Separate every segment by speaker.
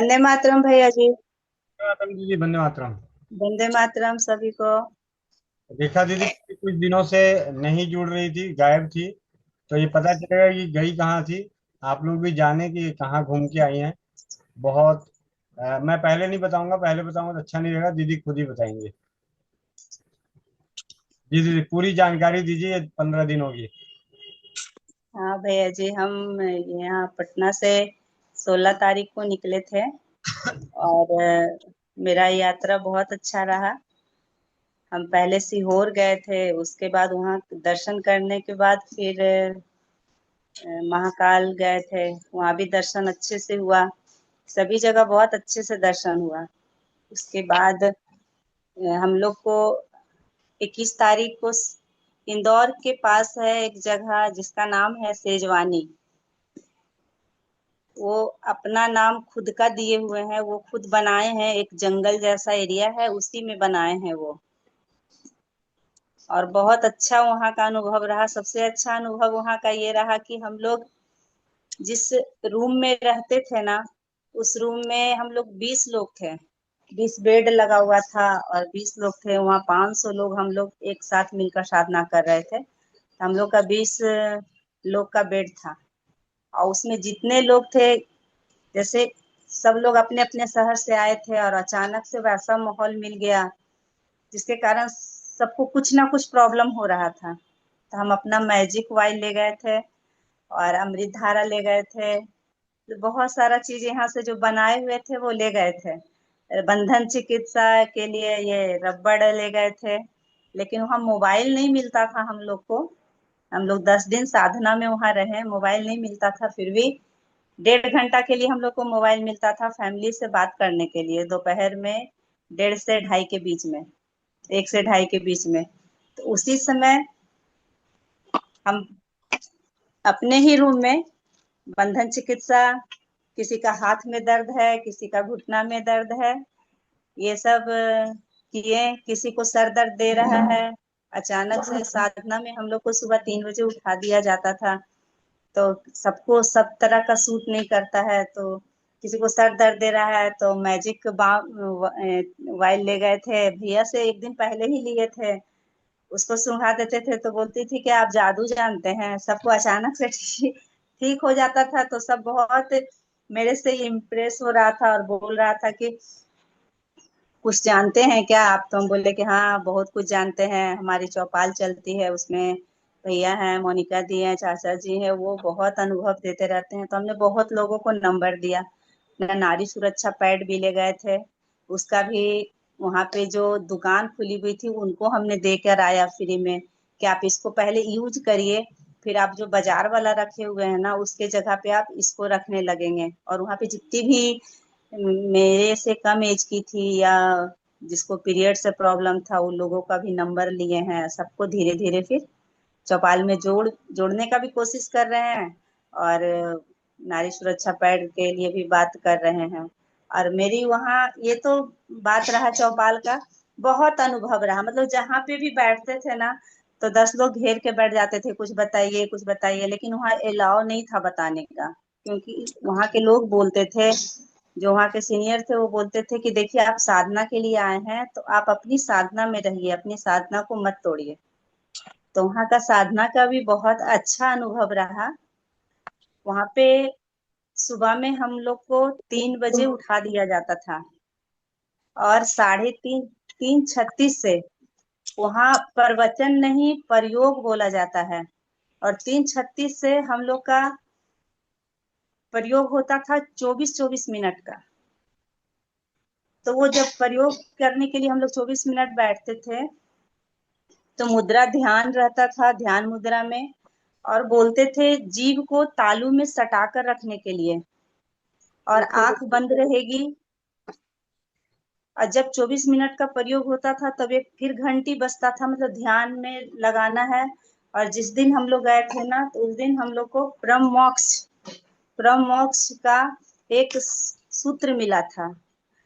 Speaker 1: वंदे मातरम भैया जी।
Speaker 2: मातरम दीदी, वंदे मातरम।
Speaker 1: वंदे मातरम सभी को।
Speaker 2: देखा दीदी कि कुछ दिनों से नहीं जुड़ रही थी, गायब थी। तो ये पता चलेगा कि गई कहाँ थी। आप लोग भी जाने कि कहाँ घूम के आई हैं। बहुत मैं पहले नहीं बताऊंगा, पहले बताऊंगा तो अच्छा नहीं रहेगा, दीदी खुद ही बताएंगे। जी दीदी, पूरी जानकारी दीजिए, 15 दिन होगी।
Speaker 1: हाँ भैया जी, हम यहाँ पटना से 16 तारीख को निकले थे। और मेरा यात्रा बहुत अच्छा रहा। हम पहले सीहोर गए थे, उसके बाद वहाँ दर्शन करने के बाद फिर महाकाल गए थे। वहाँ भी दर्शन अच्छे से हुआ। सभी जगह बहुत अच्छे से दर्शन हुआ। उसके बाद हम लोग को 21 तारीख को इंदौर के पास है एक जगह जिसका नाम है सेजवानी। वो अपना नाम खुद का दिए हुए हैं, वो खुद बनाए हैं, एक जंगल जैसा एरिया है उसी में बनाए हैं वो। और बहुत अच्छा वहाँ का अनुभव रहा। सबसे अच्छा अनुभव वहाँ का ये रहा कि हम लोग जिस रूम में रहते थे ना, उस रूम में हम लोग 20 लोग थे। 20 बेड लगा हुआ था और 20 लोग थे वहाँ। 500 लोग हम लोग एक साथ मिलकर साधना कर रहे थे। हम लोग का 20 लोग का बेड था। और उसमें जितने लोग थे, जैसे सब लोग अपने अपने शहर से आए थे और अचानक से वैसा माहौल मिल गया जिसके कारण सबको कुछ ना कुछ प्रॉब्लम हो रहा था। तो हम अपना मैजिक वाइन ले गए थे और अमृत धारा ले गए थे। तो बहुत सारा चीज यहाँ से जो बनाए हुए थे वो ले गए थे। बंधन चिकित्सा के लिए ये रबड़ ले गए थे। लेकिन वहाँ मोबाइल नहीं मिलता था हम लोग को। हम लोग 10 दिन साधना में वहाँ रहे, मोबाइल नहीं मिलता था। फिर भी 1.5 घंटा के लिए हम लोग को मोबाइल मिलता था फैमिली से बात करने के लिए, दोपहर में 1:30 से 2:30 के बीच में, 1 से 2:30 के बीच में। तो उसी समय हम अपने ही रूम में बंधन चिकित्सा, किसी का हाथ में दर्द है, किसी का घुटना में दर्द है, ये सब किए। किसी को सर दर्द दे रहा है। अचानक से साधना में हम लोग को सुबह 3 बजे उठा दिया जाता था। तो सबको सब तरह का सूट नहीं करता है। तो किसी को सर दर्द दे रहा है तो मैजिक वाइल ले गए थे, भैया से एक दिन पहले ही लिए थे। उसको सुंघा देते थे तो बोलती थी कि आप जादू जानते हैं। सबको अचानक से ठीक ठीक हो जाता था। तो सब बहुत मेरे से इम्प्रेस हो रहा था और बोल रहा था कि कुछ जानते हैं क्या आप। तो हम बोले कि हाँ बहुत कुछ जानते हैं, हमारी चौपाल चलती है उसमें भैया हैं, मोनिका दी हैं, चाचा जी हैं, वो बहुत अनुभव देते रहते हैं। तो हमने बहुत लोगों को नंबर दिया। नारी सुरक्षा पैड भी ले गए थे, उसका भी वहां पे जो दुकान खुली हुई थी उनको हमने देकर आया फ्री में कि आप इसको पहले यूज करिए, फिर आप जो बाजार वाला रखे हुए हैं ना उसके जगह पे आप इसको रखने लगेंगे। और वहां पे जितनी भी मेरे से कम एज की थी या जिसको पीरियड से प्रॉब्लम था उन लोगों का भी नंबर लिए हैं। सबको धीरे धीरे फिर चौपाल में जोड़ने का भी कोशिश कर रहे हैं। और नारी सुरक्षा पैड के लिए भी बात कर रहे हैं। और मेरी वहाँ ये तो बात रहा चौपाल का। बहुत अनुभव रहा, मतलब जहाँ पे भी बैठते थे ना तो 10 लोग घेर के बैठ जाते थे, कुछ बताइए कुछ बताइए। लेकिन वहाँ अलाउ नहीं था बताने का, क्योंकि वहाँ के लोग बोलते थे, जो वहाँ के सीनियर थे वो बोलते थे कि देखिए आप साधना के लिए आए हैं तो आप अपनी साधना में रहिए, अपनी साधना को मत तोड़िए। तो वहाँ का साधना का भी बहुत अच्छा अनुभव रहा। वहाँ पे सुबह में हम लोग को 3 बजे उठा दिया जाता था और 3:30, 3:36 से वहाँ प्रवचन नहीं प्रयोग बोला जाता है। और 3:36 से हम लोग का प्रयोग होता था 24-24 मिनट का। तो वो जब प्रयोग करने के लिए हम लोग 24 मिनट बैठते थे तो मुद्रा ध्यान रहता था, ध्यान मुद्रा में। और बोलते थे जीभ को तालू में सटा कर रखने के लिए, और आंख बंद रहेगी। और जब 24 मिनट का प्रयोग होता था तब एक फिर घंटी बजता था, मतलब ध्यान में लगाना है। और जिस दिन हम लोग गए थे ना तो उस दिन हम लोग को ब्रह्म मोक्ष का एक सूत्र मिला था।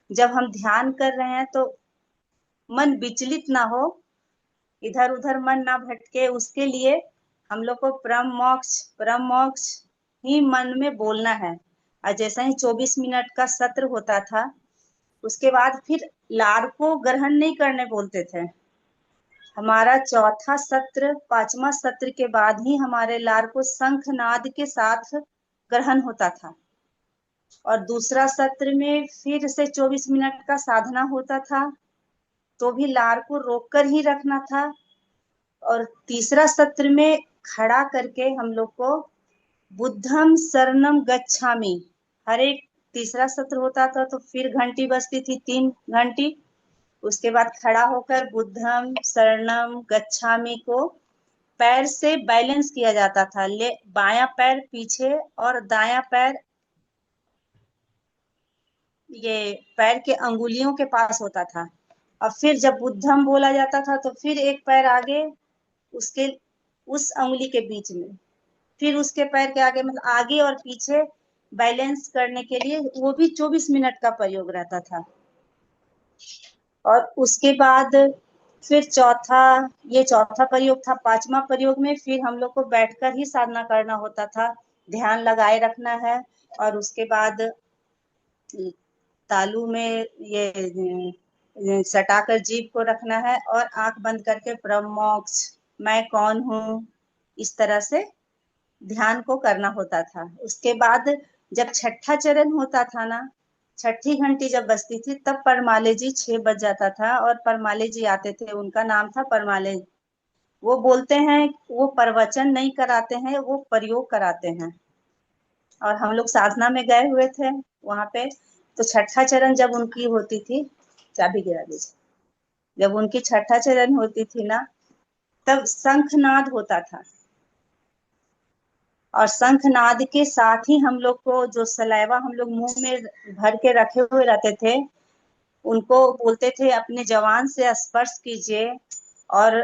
Speaker 1: जब हम ध्यान कर रहे हैं तो मन विचलित ना हो, इधर उधर मन ना भटके, उसके लिए हम लोग को परम मोक्ष ही मन में बोलना है। और जैसा ही 24 मिनट का सत्र होता था, उसके बाद फिर लार को ग्रहण नहीं करने बोलते थे। हमारा चौथा सत्र, पांचवा सत्र के बाद ही हमारे लार को शंखनाद के साथ ग्रहण होता था। और दूसरा सत्र में फिर से 24 मिनट का साधना होता था, तो भी लार को रोक कर ही रखना था। और तीसरा सत्र में खड़ा करके हम लोग को बुद्धम शरणम गच्छामि, हर एक तीसरा सत्र होता था तो फिर घंटी बजती थी, 3 घंटी। उसके बाद खड़ा होकर बुद्धम शरणम गच्छामि को पैर से बैलेंस किया जाता था। ले बायां पैर पीछे और दायां पैर ये पैर के अंगुलियों के पास होता था। और फिर जब बुद्धम बोला जाता था तो फिर एक पैर आगे, उसके उस अंगुली के बीच में, फिर उसके पैर के आगे, मतलब आगे और पीछे बैलेंस करने के लिए वो भी 24 मिनट का प्रयोग रहता था। और उसके बाद फिर ये चौथा प्रयोग था। पांचवा प्रयोग में फिर हम लोग को बैठकर ही साधना करना होता था, ध्यान लगाए रखना है। और उसके बाद तालू में ये सटाकर जीभ को रखना है और आंख बंद करके ब्रह्म मोक्ष, मैं कौन हूँ, इस तरह से ध्यान को करना होता था। उसके बाद जब छठा चरण होता था ना, छठी घंटी जब बजती थी तब परमाले जी 6 बज जाता था और परमाले जी आते थे, उनका नाम था परमाले। वो बोलते हैं, वो प्रवचन नहीं कराते हैं, वो प्रयोग कराते हैं। और हम लोग साधना में गए हुए थे वहां पे, तो छठा चरण जब उनकी होती थी, चाबी गिरा दीजिए, जब उनकी छठा चरण होती थी ना, तब शंखनाद होता था। और शंखनाद के साथ ही हम लोग को जो सलाइवा हम लोग मुंह में भर के रखे हुए रहते थे, उनको बोलते थे अपने जवान से स्पर्श कीजिए और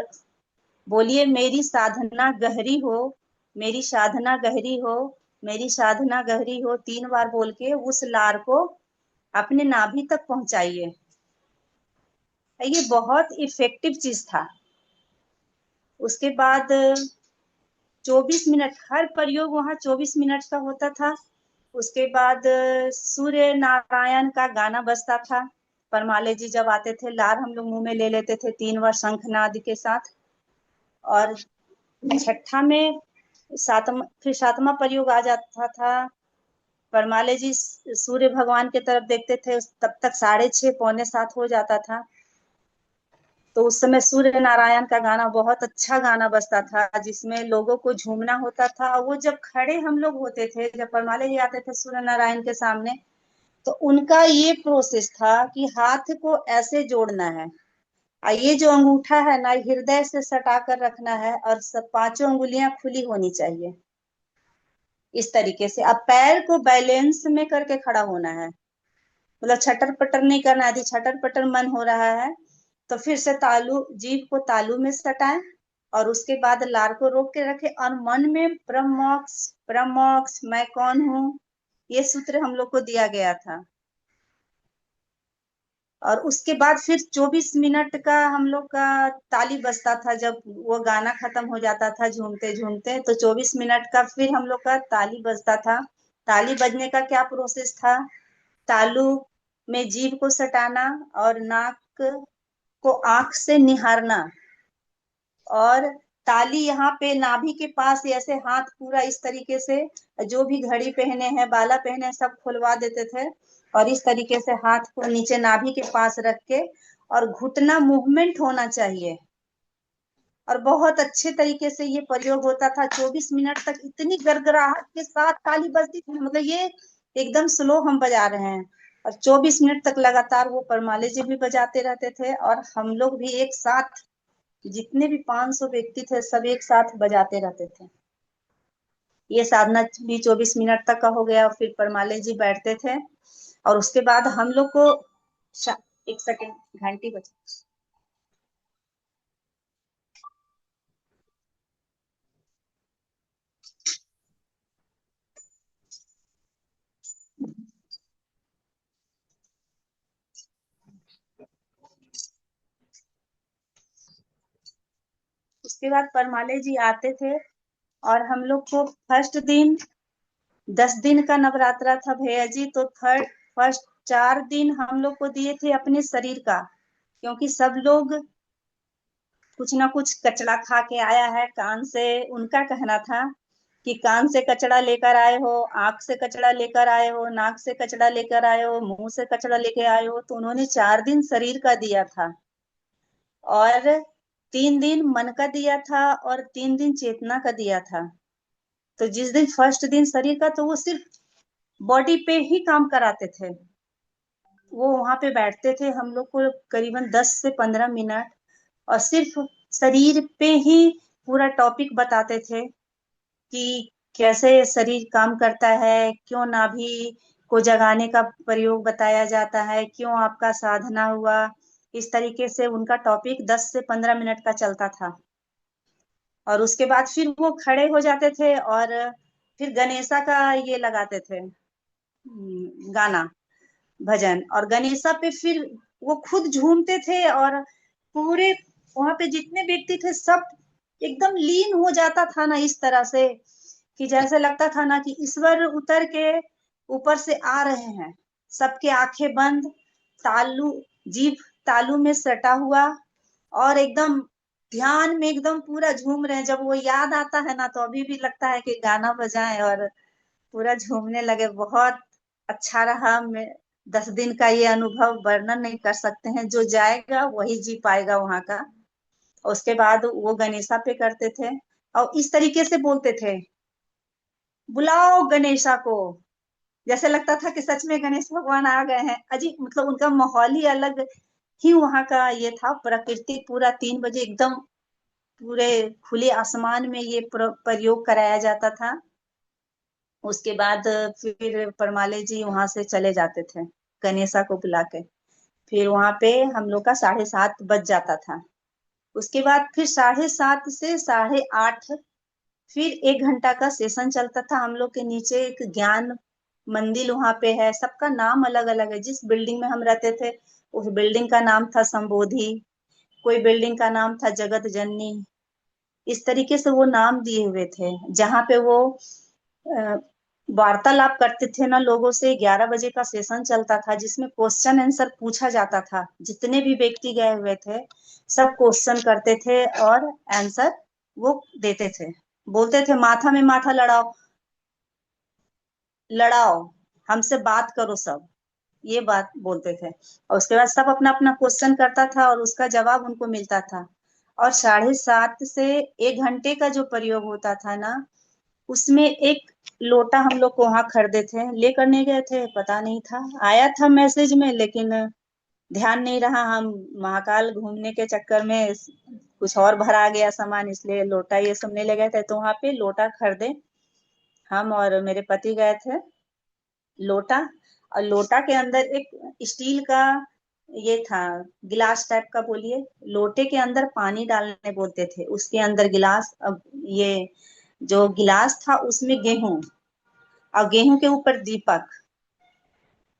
Speaker 1: बोलिए मेरी साधना गहरी हो, मेरी साधना गहरी हो, मेरी साधना गहरी हो, 3 बार बोल के उस लार को अपने नाभि तक पहुंचाइए। ये बहुत इफेक्टिव चीज था। उसके बाद 24 मिनट, हर प्रयोग वहां 24 मिनट का होता था। उसके बाद सूर्य नारायण का गाना बजता था। परमाले जी जब आते थे, लार हम लोग मुंह में ले लेते थे 3 बार शंखनाद के साथ। और छठा में फिर सातवां प्रयोग आ जाता था। परमाले जी सूर्य भगवान की तरफ देखते थे, तब तक 6:30 6:45 हो जाता था। तो उस समय सूर्य नारायण का गाना, बहुत अच्छा गाना बजता था, जिसमें लोगों को झूमना होता था। और वो जब खड़े हम लोग होते थे, जब परमाले जी आते थे सूर्य नारायण के सामने, तो उनका ये प्रोसेस था कि हाथ को ऐसे जोड़ना है, और ये जो अंगूठा है ना, हृदय से सटा कर रखना है, और सब 5 अंगुलियां खुली होनी चाहिए, इस तरीके से। अब पैर को बैलेंस में करके खड़ा होना है, मतलब छटर पटर नहीं करना। यदि छटर पटर मन हो रहा है तो फिर से तालू, जीभ को तालू में सटाएं और उसके बाद लार को रोक के रखे और मन में ब्रह्मोक्ष, ब्रह्मोक्ष, मैं कौन हूँ, ये सूत्र हम लोग को दिया गया था। और उसके बाद फिर 24 मिनट का हम लोग का ताली बजता था। जब वो गाना खत्म हो जाता था झूमते झूमते, तो 24 मिनट का फिर हम लोग का ताली बजता था। ताली बजने का क्या प्रोसेस था? तालू में जीभ को सटाना और नाक को आंख से निहारना, और ताली यहाँ पे नाभि के पास ऐसे हाथ पूरा इस तरीके से, जो भी घड़ी पहने हैं, बाला पहने हैं, सब खुलवा देते थे। और इस तरीके से हाथ को नीचे नाभि के पास रख के, और घुटना मूवमेंट होना चाहिए। और बहुत अच्छे तरीके से ये प्रयोग होता था। 24 मिनट तक इतनी गड़गड़ाहट के साथ ताली बजती थी, मतलब ये एकदम स्लो हम बजा रहे हैं। और 24 मिनट तक लगातार वो परमाले जी भी बजाते रहते थे, और हम लोग भी एक साथ, जितने भी 500 व्यक्ति थे, सब एक साथ बजाते रहते थे। ये साधना भी 24 मिनट तक का हो गया। और फिर परमाले जी बैठते थे, और उसके बाद हम लोग को 1 सेकेंड, घंटी बज, उसके बाद परमाले जी आते थे और हम लोग को फर्स्ट दिन 10 दिन का नवरात्रा था भैया जी। तो फर्स्ट 4 दिन हम लोग को दिए थे अपने शरीर का, क्योंकि सब लोग कुछ ना कुछ कचड़ा खा के आया है कान से। उनका कहना था कि कान से कचड़ा लेकर आए हो, आंख से कचड़ा लेकर आए हो, नाक से कचड़ा लेकर आए हो, मुंह से कचड़ा लेके आए हो। तो उन्होंने 4 दिन शरीर का दिया था, और 3 दिन मन का दिया था, और 3 दिन चेतना का दिया था। तो जिस दिन फर्स्ट दिन शरीर का, तो वो सिर्फ बॉडी पे ही काम कराते थे। वो वहां पे बैठते थे हम लोग को करीबन 10 से 15 मिनट, और सिर्फ शरीर पे ही पूरा टॉपिक बताते थे कि कैसे शरीर काम करता है, क्यों नाभि को जगाने का प्रयोग बताया जाता है, क्यों आपका साधना हुआ। इस तरीके से उनका टॉपिक 10 से 15 मिनट का चलता था। और उसके बाद फिर वो खड़े हो जाते थे, और फिर गणेशा का ये लगाते थे, गाना, भजन। और गणेशा पे फिर वो खुद झूमते थे, और पूरे वहां पे जितने व्यक्ति थे सब एकदम लीन हो जाता था ना, इस तरह से कि जैसे लगता था ना कि ईश्वर उतर के ऊपर से आ रहे हैं। सबके आंखें बंद, तालू, जीभ तालू में सटा हुआ, और एकदम ध्यान में एकदम पूरा झूम रहे हैं। जब वो याद आता है ना, तो अभी भी लगता है कि गाना बजाएं और पूरा झूमने लगे। बहुत अच्छा रहा। मैं 10 दिन का ये अनुभव वर्णन नहीं कर सकते हैं, जो जाएगा वही जी पाएगा वहां का। उसके बाद वो गणेशा पे करते थे, और इस तरीके से बोलते थे, बुलाओ गणेशा को। जैसे लगता था कि सच में गणेश भगवान आ गए हैं। अजी मतलब उनका माहौल ही अलग ही वहां का ये था। प्रकृति पूरा 3 बजे एकदम पूरे खुले आसमान में ये प्रयोग कराया जाता था। उसके बाद फिर परमाले जी वहां से चले जाते थे गणेशा को बुला के। फिर वहां पे हम लोग का 7:30 बज जाता था। उसके बाद फिर 7:30 से 8:30 फिर 1 घंटा का सेशन चलता था। हम लोग के नीचे एक ज्ञान मंदिर वहां पे है, सबका नाम अलग अलग है। जिस बिल्डिंग में हम रहते थे उस बिल्डिंग का नाम था संबोधि, कोई बिल्डिंग का नाम था जगत जननी। इस तरीके से वो नाम दिए हुए थे। जहाँ पे वो अ, वार्तालाप करते थे ना लोगों से। 11 बजे का सेशन चलता था, जिसमें क्वेश्चन आंसर पूछा जाता था। जितने भी व्यक्ति गए हुए थे सब क्वेश्चन करते थे, और आंसर वो देते थे। बोलते थे माथा में माथा लड़ाओ, लड़ाओ, हमसे बात करो सब, ये बात बोलते थे। और उसके बाद सब अपना अपना क्वेश्चन करता था, और उसका जवाब उनको मिलता था। और 7:30 से 1 घंटे का जो प्रयोग होता था ना, उसमें एक लोटा हम लोग को वहां खरीदे थे, लेकर नहीं गए थे, पता नहीं था, आया था मैसेज में, लेकिन ध्यान नहीं रहा। हम महाकाल घूमने के चक्कर में कुछ और भरा गया सामान, इसलिए लोटा ये सब नहीं ले गए थे। तो वहां पे लोटा खरीदे, हम और मेरे पति गए थे। लोटा, और लोटा के अंदर एक स्टील का ये था, गिलास टाइप का बोलिए। लोटे के अंदर पानी डालने बोलते थे, उसके अंदर गिलास, अब ये जो गिलास था उसमें गेहूं, और गेहूं के ऊपर दीपक।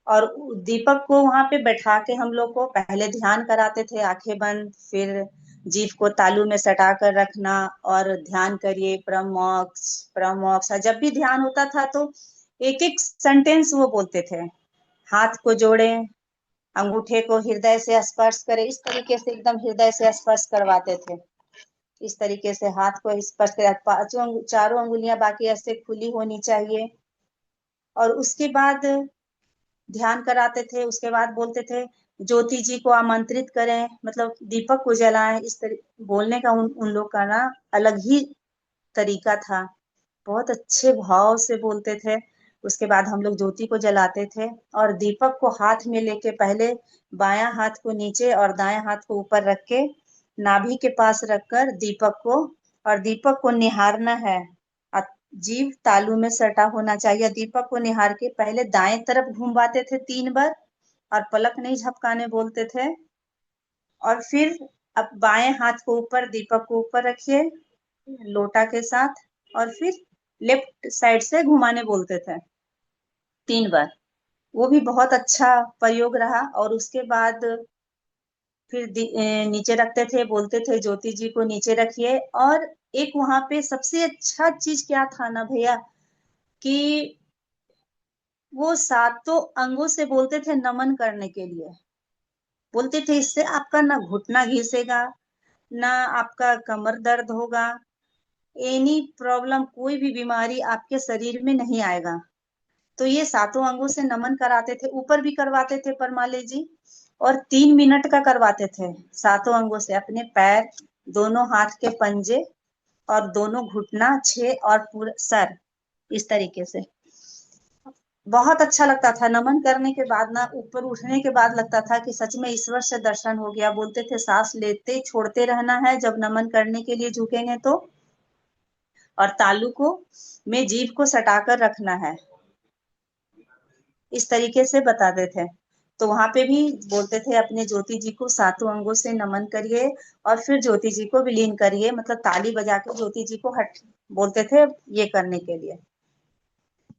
Speaker 1: और दीपक को वहां पे बैठा के हम लोग को पहले ध्यान कराते थे, आंखें बंद। फिर जीभ को तालू में सटा कर रखना, और ध्यान करिए प्रमोक्ष प्रमोक्ष। और जब भी ध्यान होता था तो एक एक सेंटेंस वो बोलते थे। हाथ को जोड़े, अंगूठे को हृदय से स्पर्श करे, इस तरीके से एकदम हृदय से स्पर्श करवाते थे। इस तरीके से हाथ को स्पर्श करे, चारों अंगुलियां बाकी ऐसे खुली होनी चाहिए। और उसके बाद ध्यान कराते थे। उसके बाद बोलते थे ज्योति जी को आमंत्रित करें, मतलब दीपक को जलाएं। इस तरह बोलने का उन लोग का ना अलग ही तरीका था। बहुत अच्छे भाव से बोलते थे। उसके बाद हम लोग ज्योति को जलाते थे, और दीपक को हाथ में लेके पहले बायां हाथ को नीचे और दायां हाथ को ऊपर रख के नाभि के पास रखकर दीपक को, और दीपक को निहारना है। जीभ तालू में सटा होना चाहिए। दीपक को निहार के पहले दाएं तरफ घुमाते थे 3 बार, और पलक नहीं झपकाने बोलते थे। और फिर अब बाएं हाथ को ऊपर, दीपक को ऊपर रखिए लोटा के साथ, और फिर लेफ्ट साइड से घुमाने बोलते थे 3 बार। वो भी बहुत अच्छा प्रयोग रहा। और उसके बाद फिर नीचे रखते थे, बोलते थे ज्योति जी को नीचे रखिए। और एक वहां पे सबसे अच्छा चीज क्या था ना भैया, कि वो सातों अंगों से बोलते थे नमन करने के लिए। बोलते थे इससे आपका ना घुटना घिसेगा, ना आपका कमर दर्द होगा, एनी प्रॉब्लम, कोई भी बीमारी आपके शरीर में नहीं आएगा। तो ये सातों अंगों से नमन कराते थे, ऊपर भी करवाते थे परमाले जी। और 3 मिनट का करवाते थे सातों अंगों से, अपने पैर, दोनों हाथ के पंजे, और दोनों घुटना, छह, और पूरा सर, इस तरीके से। बहुत अच्छा लगता था नमन करने के बाद ना, ऊपर उठने के बाद लगता था कि सच में ईश्वर से दर्शन हो गया। बोलते थे सांस लेते छोड़ते रहना है जब नमन करने के लिए झुकेंगे तो, और तालू को में जीभ को सटाकर रखना है, इस तरीके से बताते थे। तो वहां पे भी बोलते थे अपने ज्योति जी को सातों अंगों से नमन करिए, और फिर ज्योति जी को विलीन करिए, मतलब ताली बजा के ज्योति जी को हट बोलते थे ये करने के लिए।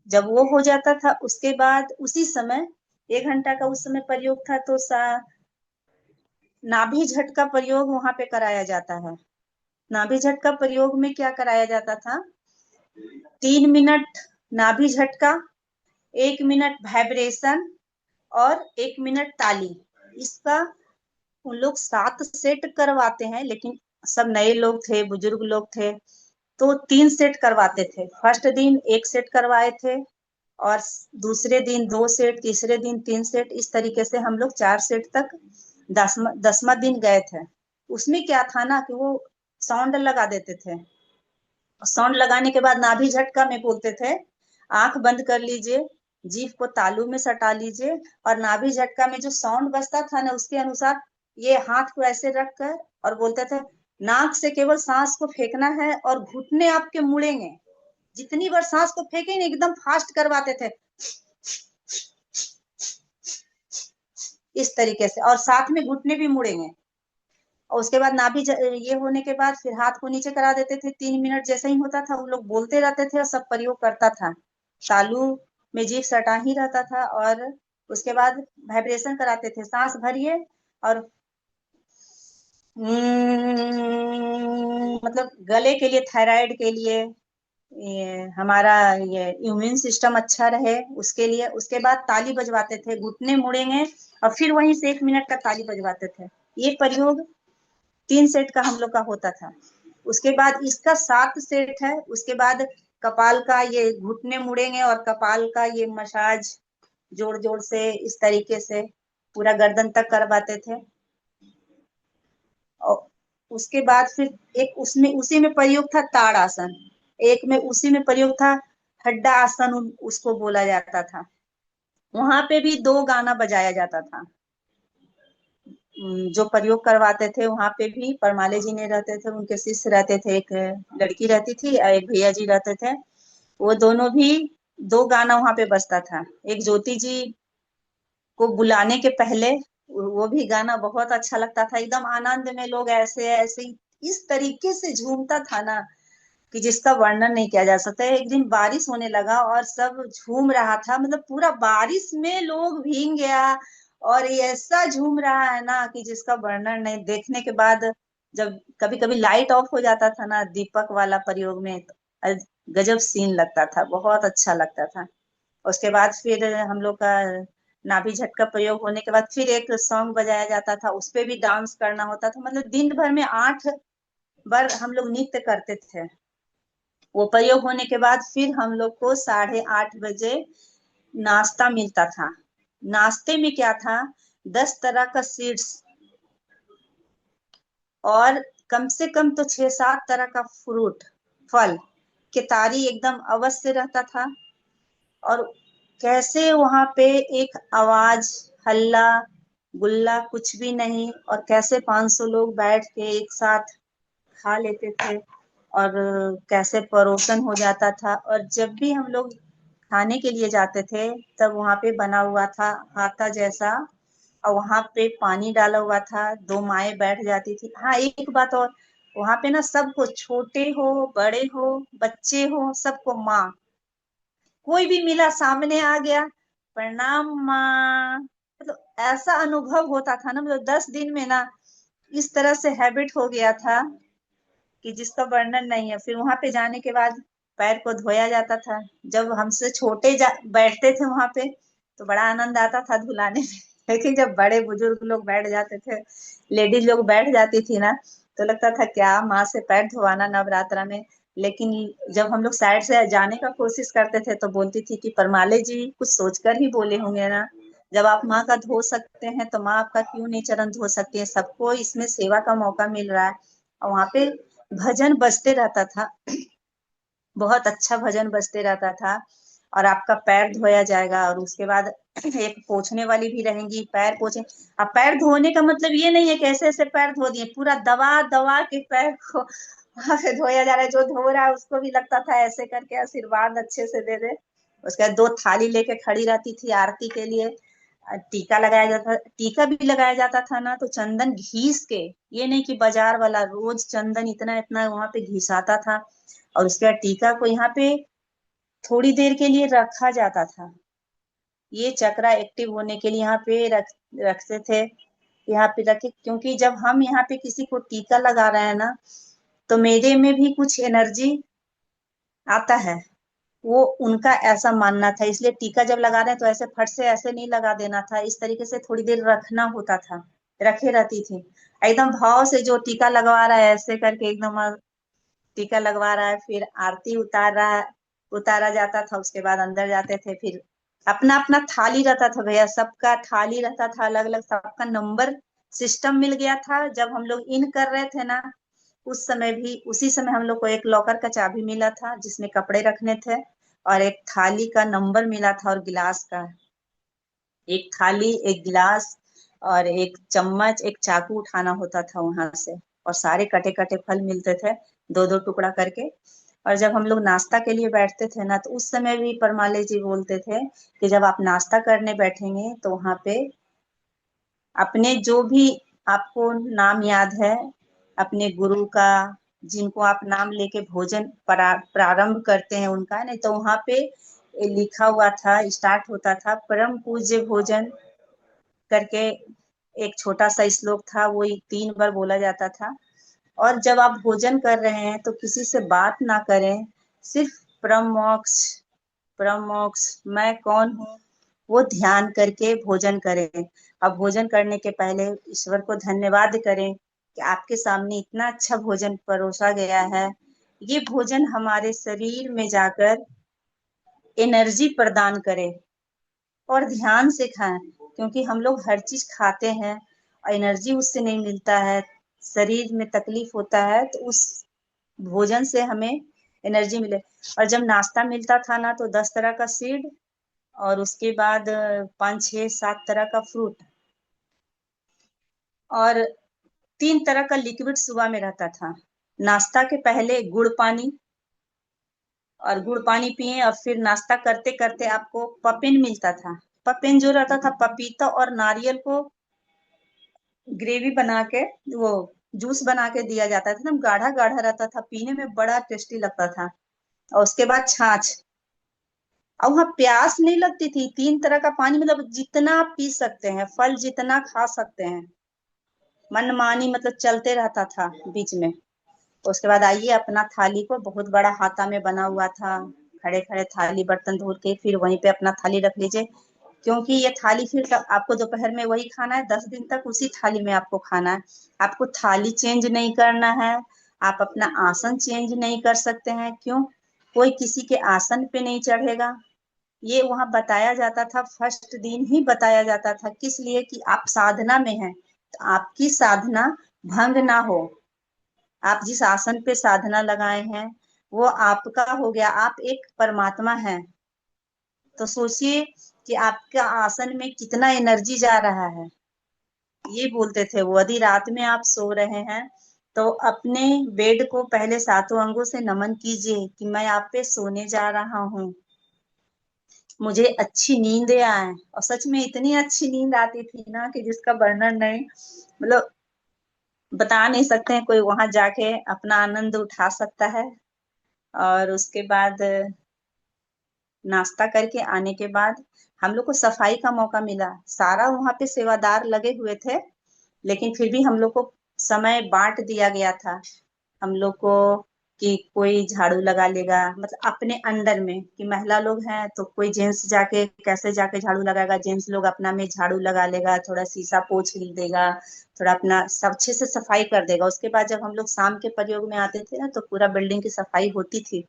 Speaker 1: जब वो हो जाता था उसके बाद उसी समय 1 घंटा का उस समय प्रयोग था, तो नाभि झटका प्रयोग वहां पे कराया जाता है। नाभि झटका प्रयोग में क्या कराया जाता था, 3 मिनट नाभि झटका, 1 मिनट वाइब्रेशन, और 1 मिनट ताली। इसका उन लोग 7 सेट करवाते हैं, लेकिन सब नए लोग थे, बुजुर्ग लोग थे, तो 3 सेट करवाते थे। फर्स्ट दिन 1 सेट करवाए थे, और दूसरे दिन 2 सेट, तीसरे दिन 3 सेट, इस तरीके से हम लोग 4 सेट तक 10वां दिन गए थे। उसमें क्या था ना कि वो साउंड लगा देते थे। साउंड लगाने के बाद नाभि झटका में बोलते थे आंख बंद कर लीजिए, जीभ को तालू में सटा लीजिए, और नाभि झटका में जो साउंड बजता था ना उसके अनुसार ये हाथ को ऐसे रख कर, और बोलते थे नाक से केवल सांस को फेंकना है, और घुटने आपके मुड़ेंगे। जितनी बार सांस को फेंकेंगे एकदम फास्ट करवाते थे, इस तरीके से, और साथ में घुटने भी मुड़ेंगे। और उसके बाद नाभि ये होने के बाद फिर हाथ को नीचे करा देते थे। 3 मिनट जैसे ही होता था वो लोग बोलते रहते थे, और सब प्रयोग करता था। तालू में जीभ सटा ही रहता था, और उसके बाद वाइब्रेशन कराते थे, सांस भरिए, और मतलब गले के लिए, थायराइड के लिए, ये हमारा ये इम्यून सिस्टम अच्छा रहे उसके लिए। उसके बाद ताली बजवाते थे, घुटने मुड़ेंगे, और फिर वहीं से 1 मिनट का ताली बजवाते थे। ये प्रयोग 3 सेट का हम लोग का होता था। उसके बाद इसका 7 सेट है। उसके बाद कपाल का ये घुटने मुड़ेंगे, और कपाल का ये मसाज जोड़ जोड़ से इस तरीके से पूरा गर्दन तक करवाते थे। और उसके बाद फिर एक उसमें उसी में प्रयोग था ताड़ आसन, एक में उसी में प्रयोग था हड्डा आसन, उसको बोला जाता था। वहां पे भी 2 गाना बजाया जाता था। जो प्रयोग करवाते थे वहां पे भी परमाले जी ने रहते थे, उनके शिष्य रहते थे, एक लड़की रहती थी और एक भैया जी रहते थे। वो दोनों भी 2 गाना वहां पे बजता था। एक ज्योति जी को बुलाने के पहले, वो भी गाना बहुत अच्छा लगता था। एकदम आनंद में लोग ऐसे ऐसे इस तरीके से झूमता था ना कि जिसका वर्णन नहीं किया जा सकता। एक दिन बारिश होने लगा और सब झूम रहा था, मतलब पूरा बारिश में लोग भीग गया, और ये ऐसा झूम रहा है ना कि जिसका वर्णन नहीं। देखने के बाद जब कभी कभी लाइट ऑफ हो जाता था ना दीपक वाला प्रयोग में, तो गजब सीन लगता था, बहुत अच्छा लगता था। उसके बाद फिर हम लोग का नाभि झटका प्रयोग होने के बाद फिर एक सॉन्ग बजाया जाता था, उस पे भी डांस करना होता था। मतलब दिन भर में 8 बार हम लोग नृत्य करते थे। वो प्रयोग होने के बाद फिर हम लोग को 8:30 बजे नाश्ता मिलता था। नाश्ते में क्या था, 10 तरह का सीड्स, और कम से कम तो 6-7 तरह का फ्रूट, फल, केतारी एकदम अवश्य रहता था। और कैसे वहां पे एक आवाज, हल्ला गुल्ला कुछ भी नहीं, और कैसे 500 लोग बैठ के एक साथ खा लेते थे, और कैसे परोसन हो जाता था। और जब भी हम लोग खाने के लिए जाते थे तब वहां पे बना हुआ था हाथा जैसा, और वहां पे पानी डाला हुआ था, 2 माएं बैठ जाती थी। हाँ एक बात और, वहां पे ना सबको, छोटे हो बड़े हो बच्चे हो, सबको माँ, कोई भी मिला सामने आ गया, प्रणाम माँ। मतलब ऐसा अनुभव होता था ना, मतलब 10 दिन में ना इस तरह से हैबिट हो गया था कि जिसका वर्णन नहीं है। फिर वहां पे जाने के बाद पैर को धोया जाता था। जब हमसे छोटे बैठते थे वहां पे तो बड़ा आनंद आता था धुलाने में। लेकिन जब बड़े बुजुर्ग लोग बैठ जाते थे, लेडीज लोग बैठ जाती थी ना, तो लगता था क्या माँ से पैर धोवाना नवरात्रा में। लेकिन जब हम लोग साइड से जाने का कोशिश करते थे तो बोलती थी कि परमाले जी कुछ सोचकर ही बोले होंगे ना, जब आप माँ का धो सकते हैं तो माँ आपका क्यों नहीं चरण धो सकती है। सबको इसमें सेवा का मौका मिल रहा है। और वहां पे भजन बजते रहता था, बहुत अच्छा भजन बजते रहता था। और आपका पैर धोया जाएगा और उसके बाद एक पोंछने वाली भी रहेंगी, पैर पोंछे। अब पैर धोने का मतलब ये नहीं है कि ऐसे ऐसे पैर धो दिए, पूरा दबा दबा के पैर को वहां से धोया जा रहा है। जो धो रहा है उसको भी लगता था ऐसे करके आशीर्वाद अच्छे से दे दे। उसके बाद 2 थाली लेके खड़ी रहती थी आरती के लिए। टीका लगाया जाता, टीका भी लगाया जाता था ना, तो चंदन घीस के, ये नहीं कि बाजार वाला रोज चंदन इतना इतना वहां पे घिसाता था। और उसके बाद टीका को यहाँ पे थोड़ी देर के लिए रखा जाता था। ये चक्रा एक्टिव होने के लिए यहाँ पे रखते थे। यहाँ पे रखे क्योंकि जब हम यहाँ पे किसी को टीका लगा रहे हैं ना, तो मेरे में भी कुछ एनर्जी आता है। वो उनका ऐसा मानना था, इसलिए टीका जब लगा रहे हैं तो ऐसे फट से ऐसे नहीं लगा देना था, इस तरीके से थोड़ी देर रखना होता था। रखे रहती थी एकदम भाव से, जो टीका लगवा रहा है ऐसे करके एकदम टीका लगवा रहा है। फिर आरती उतारा जाता था। उसके बाद अंदर जाते थे। फिर अपना अपना थाली रहता था भैया, सबका थाली रहता था अलग अलग, सबका नंबर सिस्टम मिल गया था। जब हम लोग इन कर रहे थे ना, उस समय भी उसी समय हम लोग को एक लॉकर का चाबी मिला था जिसमें कपड़े रखने थे, और एक थाली का नंबर मिला था, और गिलास का। एक थाली, एक गिलास और एक चम्मच, एक चाकू उठाना होता था वहां से। और सारे कटे कटे फल मिलते थे, 2 2 टुकड़ा करके। और जब हम लोग नाश्ता के लिए बैठते थे ना, तो उस समय भी परमाले जी बोलते थे कि जब आप नाश्ता करने बैठेंगे तो वहां पे अपने जो भी आपको नाम याद है, अपने गुरु का, जिनको आप नाम लेके भोजन प्रारंभ करते हैं उनका, नहीं तो वहां पे लिखा हुआ था, स्टार्ट होता था परम पूज्य भोजन करके। एक छोटा सा श्लोक था, वो 3 बार बोला जाता था। और जब आप भोजन कर रहे हैं तो किसी से बात ना करें, सिर्फ परम मोक्ष, परम मोक्ष, मैं कौन हूँ, वो ध्यान करके भोजन करें। अब भोजन करने के पहले ईश्वर को धन्यवाद करें कि आपके सामने इतना अच्छा भोजन परोसा गया है। ये भोजन हमारे शरीर में जाकर एनर्जी प्रदान करे। और ध्यान से खाएं, क्योंकि हम लोग हर चीज खाते हैं और एनर्जी उससे नहीं मिलता है, शरीर में तकलीफ होता है, तो उस भोजन से हमें एनर्जी मिले। और जब नाश्ता मिलता था ना, तो 10 तरह का सीड, और उसके बाद 5 6 7 तरह का फ्रूट, और 3 तरह का लिक्विड सुबह में रहता था। नाश्ता के पहले गुड़ पानी, और गुड़ पानी पिए, और फिर नाश्ता करते करते आपको पपिन मिलता था। पपिन जो रहता था, पपीता और नारियल को ग्रेवी बना के, वो जूस बना के दिया जाता था, एकदम गाढ़ा गाढ़ा रहता था, पीने में बड़ा टेस्टी लगता था। और उसके बाद छाछ। और वहाँ प्यास नहीं लगती थी, 3 तरह का पानी, मतलब जितना आप पी सकते हैं, फल जितना खा सकते हैं, मनमानी मतलब चलते रहता था बीच में। उसके बाद आइए, अपना थाली को, बहुत बड़ा हाथा में बना हुआ था, खड़े खड़े थाली बर्तन धो के फिर वहीं पे अपना थाली रख लीजिए। क्योंकि ये थाली फिर आपको दोपहर में वही खाना है, 10 दिन तक उसी थाली में आपको खाना है। आपको थाली चेंज नहीं करना है, आप अपना आसन चेंज नहीं कर सकते हैं। क्यों? कोई किसी के आसन पे नहीं चढ़ेगा। ये वहां बताया जाता था, फर्स्ट दिन ही बताया जाता था, किस लिए कि आप साधना में हैं, तो आपकी साधना भंग ना हो। आप जिस आसन पे साधना लगाए हैं वो आपका हो गया, आप एक परमात्मा हैं। तो सोचिए कि आपका आसन में कितना एनर्जी जा रहा है। ये बोलते थे वो, यदि रात में आप सो रहे हैं तो अपने बेड को पहले 7 अंगों से नमन कीजिए कि मैं आप पे सोने जा रहा हूँ, मुझे अच्छी नींद आए। और सच में इतनी अच्छी नींद आती थी ना कि जिसका वर्णन नहीं, मतलब बता नहीं सकते हैं। कोई वहां जाके अपना आनंद उठा सकता है। और उसके बाद नाश्ता करके आने के बाद हम लोग को सफाई का मौका मिला। सारा वहां पे सेवादार लगे हुए थे, लेकिन फिर भी हम लोग को समय बांट दिया गया था। हम लोग को कि कोई झाड़ू लगा लेगा, मतलब अपने अंडर में कि महिला लोग हैं तो कोई जेंट्स जाके कैसे जाके झाड़ू लगाएगा, जेंट्स लोग अपना में झाड़ू लगा लेगा, थोड़ा शीशा पोछ देगा, थोड़ा अपना सब अच्छे से सफाई कर देगा। उसके बाद जब हम लोग शाम के प्रयोग में आते थे ना तो पूरा बिल्डिंग की सफाई होती थी।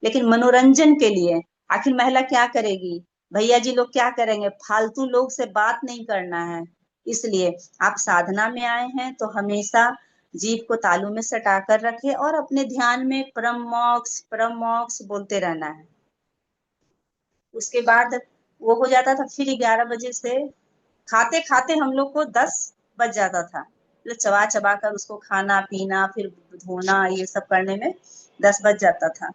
Speaker 1: लेकिन मनोरंजन के लिए आखिर महिला क्या करेगी, भैया जी लोग क्या करेंगे, फालतू लोग से बात नहीं करना है। इसलिए आप साधना में आए हैं तो हमेशा जीभ को तालू में सटा कर रखे और अपने ध्यान में परम मोक्ष बोलते रहना है। उसके बाद वो हो जाता था, फिर 11 बजे से खाते खाते हम लोग को 10 बज जाता था, मतलब चबा चबा कर उसको खाना पीना फिर धोना ये सब करने में 10 बज जाता था।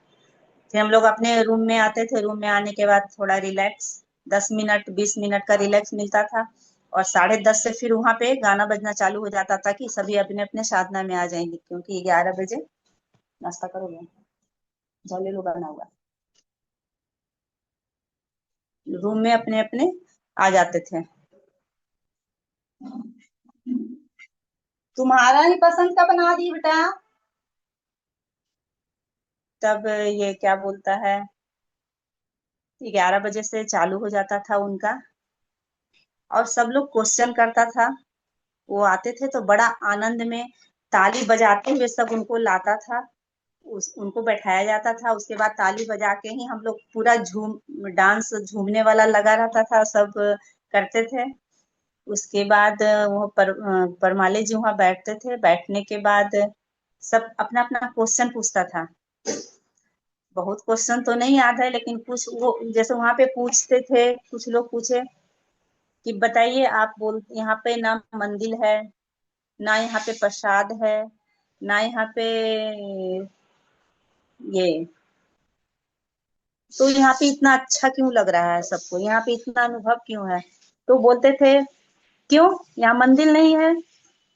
Speaker 1: फिर हम लोग अपने रूम में आते थे, रूम में आने के बाद थोड़ा रिलैक्स 10 मिनट 20 मिनट का रिलैक्स मिलता था, और 10:30 से फिर वहां पे गाना बजना चालू हो जाता था कि सभी अपने अपने साधना में आ जाएंगे, क्योंकि 11 बजे नाश्ता करोगे, जाओ ले लो गाना हुआ, रूम में अपने अपने आ जाते थे। तुम्हारा ही पसंद का बना दी बेटा। तब ये क्या बोलता है, 11 बजे से चालू हो जाता था उनका, और सब लोग क्वेश्चन करता था। वो आते थे तो बड़ा आनंद में ताली बजाते हुए सब उनको लाता था, उनको बैठाया जाता था। उसके बाद ताली बजा के ही हम लोग पूरा झूम डांस झूमने वाला लगा रहता था, सब करते थे। उसके बाद वो परमाले जी वहां बैठते थे, बैठने के बाद सब अपना अपना क्वेश्चन पूछता था। बहुत क्वेश्चन तो नहीं याद है, लेकिन कुछ वो जैसे वहां पे पूछते थे, कुछ लोग पूछे कि बताइए आप बोल, यहाँ पे ना मंदिर है, ना यहाँ पे प्रसाद है, ना यहाँ पे ये, तो यहाँ पे इतना अच्छा क्यों लग रहा है सबको, यहाँ पे इतना अनुभव क्यों है। तो बोलते थे क्यों, यहाँ मंदिर नहीं है,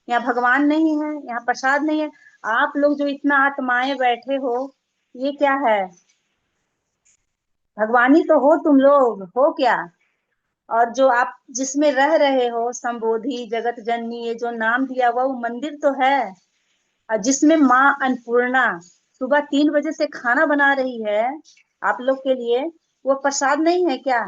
Speaker 1: यहाँ भगवान नहीं है, यहाँ प्रसाद नहीं है, आप लोग जो इतना आत्माएं बैठे हो, ये क्या है, भगवान ही तो हो तुम लोग, हो क्या। और जो आप जिसमें रह रहे हो संबोधि जगत जननी, ये जो नाम दिया हुआ वो मंदिर तो है। और जिसमें माँ अन्नपूर्णा सुबह 3 बजे से खाना बना रही है आप लोग के लिए, वो प्रसाद नहीं है क्या।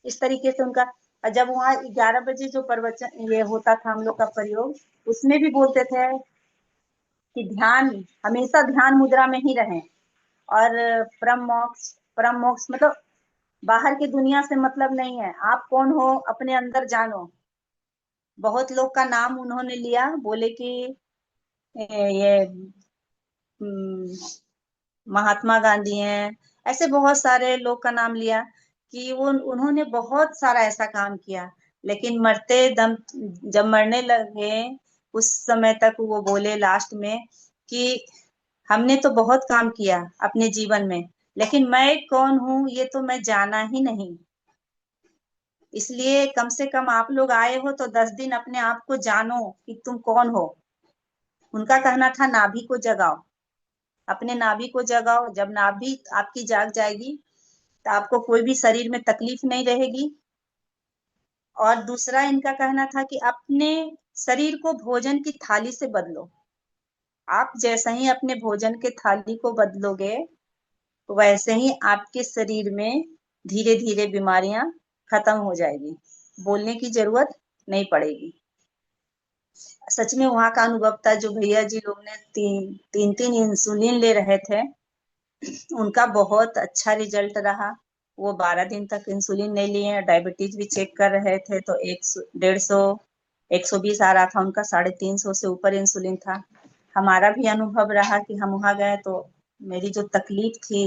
Speaker 1: इस तरीके से उनका, और जब वहाँ 11 बजे जो प्रवचन ये होता था हम लोग का प्रयोग, उसमें भी बोलते थे कि ध्यान, हमेशा ध्यान मुद्रा में ही रहें, और परम मोक्ष मतलब बाहर की दुनिया से मतलब नहीं है, आप कौन हो अपने अंदर जानो। बहुत लोग का नाम उन्होंने लिया, बोले कि ये हम्म, महात्मा गांधी हैं, ऐसे बहुत सारे लोग का नाम लिया कि वो उन्होंने बहुत सारा ऐसा काम किया। लेकिन मरते दम जब मरने लगे उस समय तक वो बोले लास्ट में कि हमने तो बहुत काम किया अपने जीवन में, लेकिन मैं कौन हूँ ये तो मैं जाना ही नहीं। इसलिए कम से कम आप लोग आए हो तो 10 दिन अपने आप को जानो कि तुम कौन हो। उनका कहना था नाभि को जगाओ, अपने नाभि को जगाओ, जब नाभि आपकी जाग जाएगी तो आपको कोई भी शरीर में तकलीफ नहीं रहेगी। और दूसरा इनका कहना था कि अपने शरीर को भोजन की थाली से बदलो, आप जैसे ही अपने भोजन के थाली को बदलोगे वैसे ही आपके शरीर में धीरे धीरे बीमारियां खत्म हो जाएगी, बोलने की जरूरत नहीं पड़ेगी। सच में वहां का अनुभव था, जो भैया जी लोग ने तीन तीन तीन इंसुलिन ले रहे थे, उनका बहुत अच्छा रिजल्ट रहा। वो 12 दिन तक इंसुलिन नहीं लिए, डायबिटीज भी चेक कर रहे थे तो 100 150 120 आ रहा था उनका, 350 से ऊपर इंसुलिन था। हमारा भी अनुभव रहा कि हम वहां गए तो मेरी जो तकलीफ थी,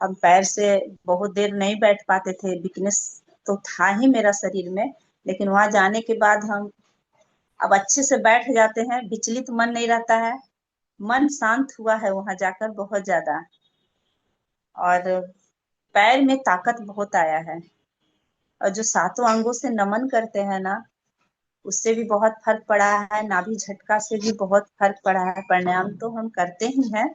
Speaker 1: हम पैर से बहुत देर नहीं बैठ पाते थे, वीकनेस तो था ही मेरा शरीर में, लेकिन वहां जाने के बाद हम अब अच्छे से बैठ जाते हैं, विचलित मन नहीं रहता है, मन शांत हुआ है वहां जाकर बहुत ज्यादा। और पैर में ताकत बहुत आया है, और जो सातों अंगों से नमन करते हैं ना, उससे भी बहुत फर्क पड़ा है, नाभि झटका से भी बहुत फर्क पड़ा है, प्राणायाम तो हम करते ही हैं।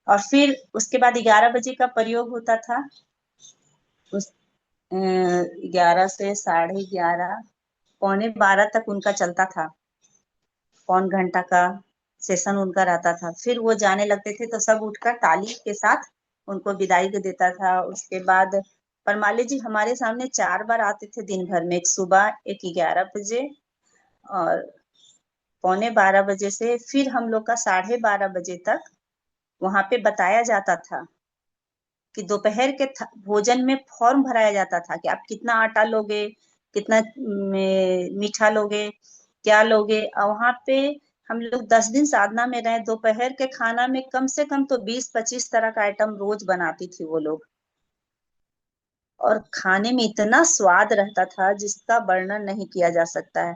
Speaker 1: और फिर उसके बाद 11 बजे का प्रयोग होता था, उस 11 से 11:30 पौने 12 तक उनका चलता था, 1 घंटा का सेशन उनका रहता था। फिर वो जाने लगते थे तो सब उठकर ताली के साथ उनको विदाई को देता था। उसके बाद परमाली जी हमारे सामने 4 बार आते थे दिन भर में, एक सुबह, एक 11 बजे और पौने 12 बजे से फिर हम लोग का 12:30 बजे तक वहां पे बताया जाता था कि दोपहर के भोजन में फॉर्म भराया जाता था कि आप कितना आटा लोगे, कितना मीठा लोगे, क्या लोगे। और वहां पे हम लोग 10 दिन साधना में रहे। दोपहर के खाना में कम से कम तो 20-25 तरह का आइटम रोज बनाती थी वो लोग, और खाने में इतना स्वाद रहता था जिसका वर्णन नहीं किया जा सकता है।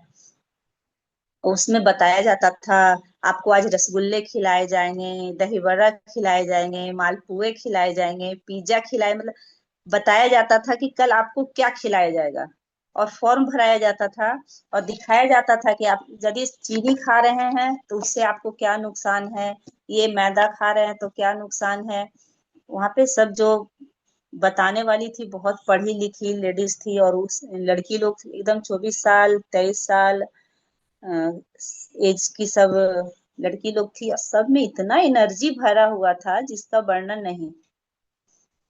Speaker 1: उसमें बताया जाता था आपको आज रसगुल्ले खिलाए जाएंगे, दही बड़ा खिलाए जाएंगे, मालपुए खिलाए जाएंगे, पिज्जा खिलाए, मतलब बताया जाता था कि कल आपको क्या खिलाया जाएगा। और फॉर्म भराया जाता था और दिखाया जाता था कि आप यदि चीनी खा रहे हैं तो उससे आपको क्या नुकसान है, ये मैदा खा रहे हैं तो क्या नुकसान है। वहां पे सब जो बताने वाली थी बहुत पढ़ी लिखी लेडीज थी, और उस लड़की लोग एकदम 24 साल 23 साल एज की सब लड़की लोग थी, और सब में इतना एनर्जी भरा हुआ था जिसका वर्णन नहीं।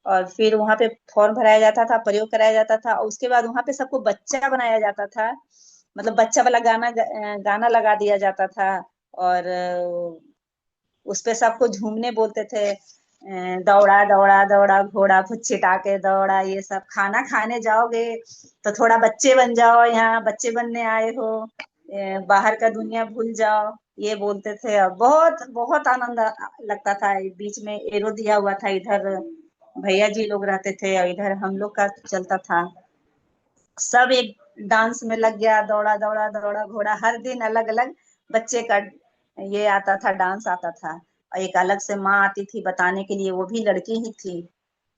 Speaker 1: और फिर वहां पे फॉर्म भराया जाता था, प्रयोग कराया जाता था, और उसके बाद वहां पे सबको बच्चा बनाया जाता था। मतलब बच्चा वाला गाना लगा दिया जाता था। और उस पे सबको झूमने बोलते थे, दौड़ा दौड़ा दौड़ा घोड़ा खुद छिटा के दौड़ा, ये सब खाना खाने जाओगे तो थोड़ा बच्चे बन जाओ, यहाँ बच्चे बनने आए हो, बाहर का दुनिया भूल जाओ, ये बोलते थे। और बहुत बहुत आनंद लगता था। बीच में एरो दिया हुआ था, इधर भैया जी लोग रहते थे और इधर हम लोग का चलता था। सब एक डांस में लग गया, दौड़ा दौड़ा दौड़ा घोड़ा, हर दिन अलग अलग बच्चे का ये आता था, डांस आता था। और एक अलग से माँ आती थी बताने के लिए, वो भी लड़की ही थी,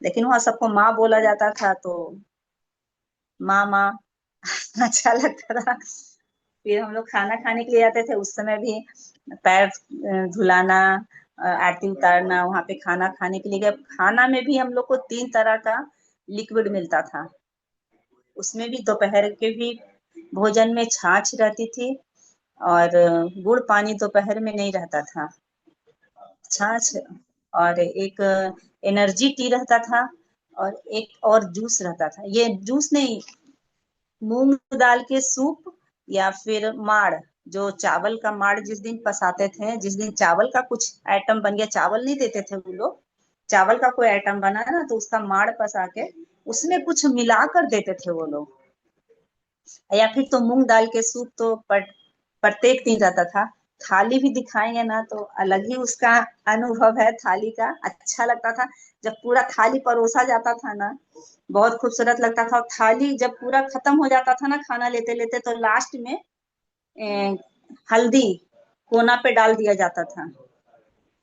Speaker 1: लेकिन वहाँ सबको माँ बोला जाता था, तो माँ माँ अच्छा लगता था। फिर हम लोग खाना खाने के लिए आते थे, उस समय भी पैर धुलाना, आरती उतारना, वहां पे खाना खाने के लिए गए। खाना में भी हम लोग को 3 तरह का लिक्विड मिलता था। उसमें भी दोपहर के भी भोजन में छाछ रहती थी, और गुड़ पानी दोपहर में नहीं रहता था, छाछ। और एक एनर्जी टी रहता था, और एक और जूस रहता था। ये जूस नहीं, मूंग दाल के सूप, या फिर माड़, जो चावल का माड़ जिस दिन पसाते थे, जिस दिन चावल का कुछ आइटम बन गया, चावल नहीं देते थे वो लोग, चावल का कोई आइटम बना ना तो उसका माड़ पसा के उसमें कुछ मिला कर देते थे वो लोग। या फिर तो मूंग दाल के सूप तो प्रत्येक दिन रहता था। थाली भी दिखाएंगे ना तो अलग ही उसका अनुभव है, थाली का अच्छा लगता था। जब पूरा थाली परोसा जाता था ना, बहुत खूबसूरत लगता था। और थाली जब पूरा खत्म हो जाता था ना खाना लेते लेते, तो लास्ट में ए, हल्दी कोना पे डाल दिया जाता था,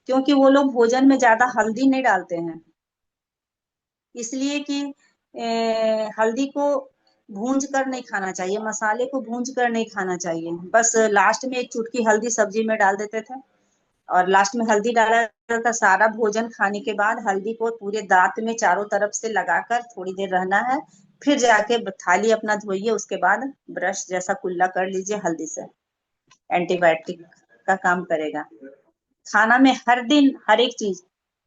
Speaker 1: क्योंकि वो लोग भोजन में ज्यादा हल्दी नहीं डालते हैं, इसलिए कि हल्दी को भूंज कर नहीं खाना चाहिए, मसाले को भूंज कर नहीं खाना चाहिए। बस लास्ट में एक चुटकी हल्दी सब्जी में डाल देते थे, और लास्ट में हल्दी डाला जाता था। सारा भोजन खाने के बाद हल्दी को पूरे दांत में चारों तरफ से लगाकर थोड़ी देर रहना है, फिर जाके थाली अपना धोइए, उसके बाद ब्रश जैसा कुल्ला कर लीजिए हल्दी से, एंटीबायोटिक का काम करेगा। खाना में हर दिन हर एक चीज,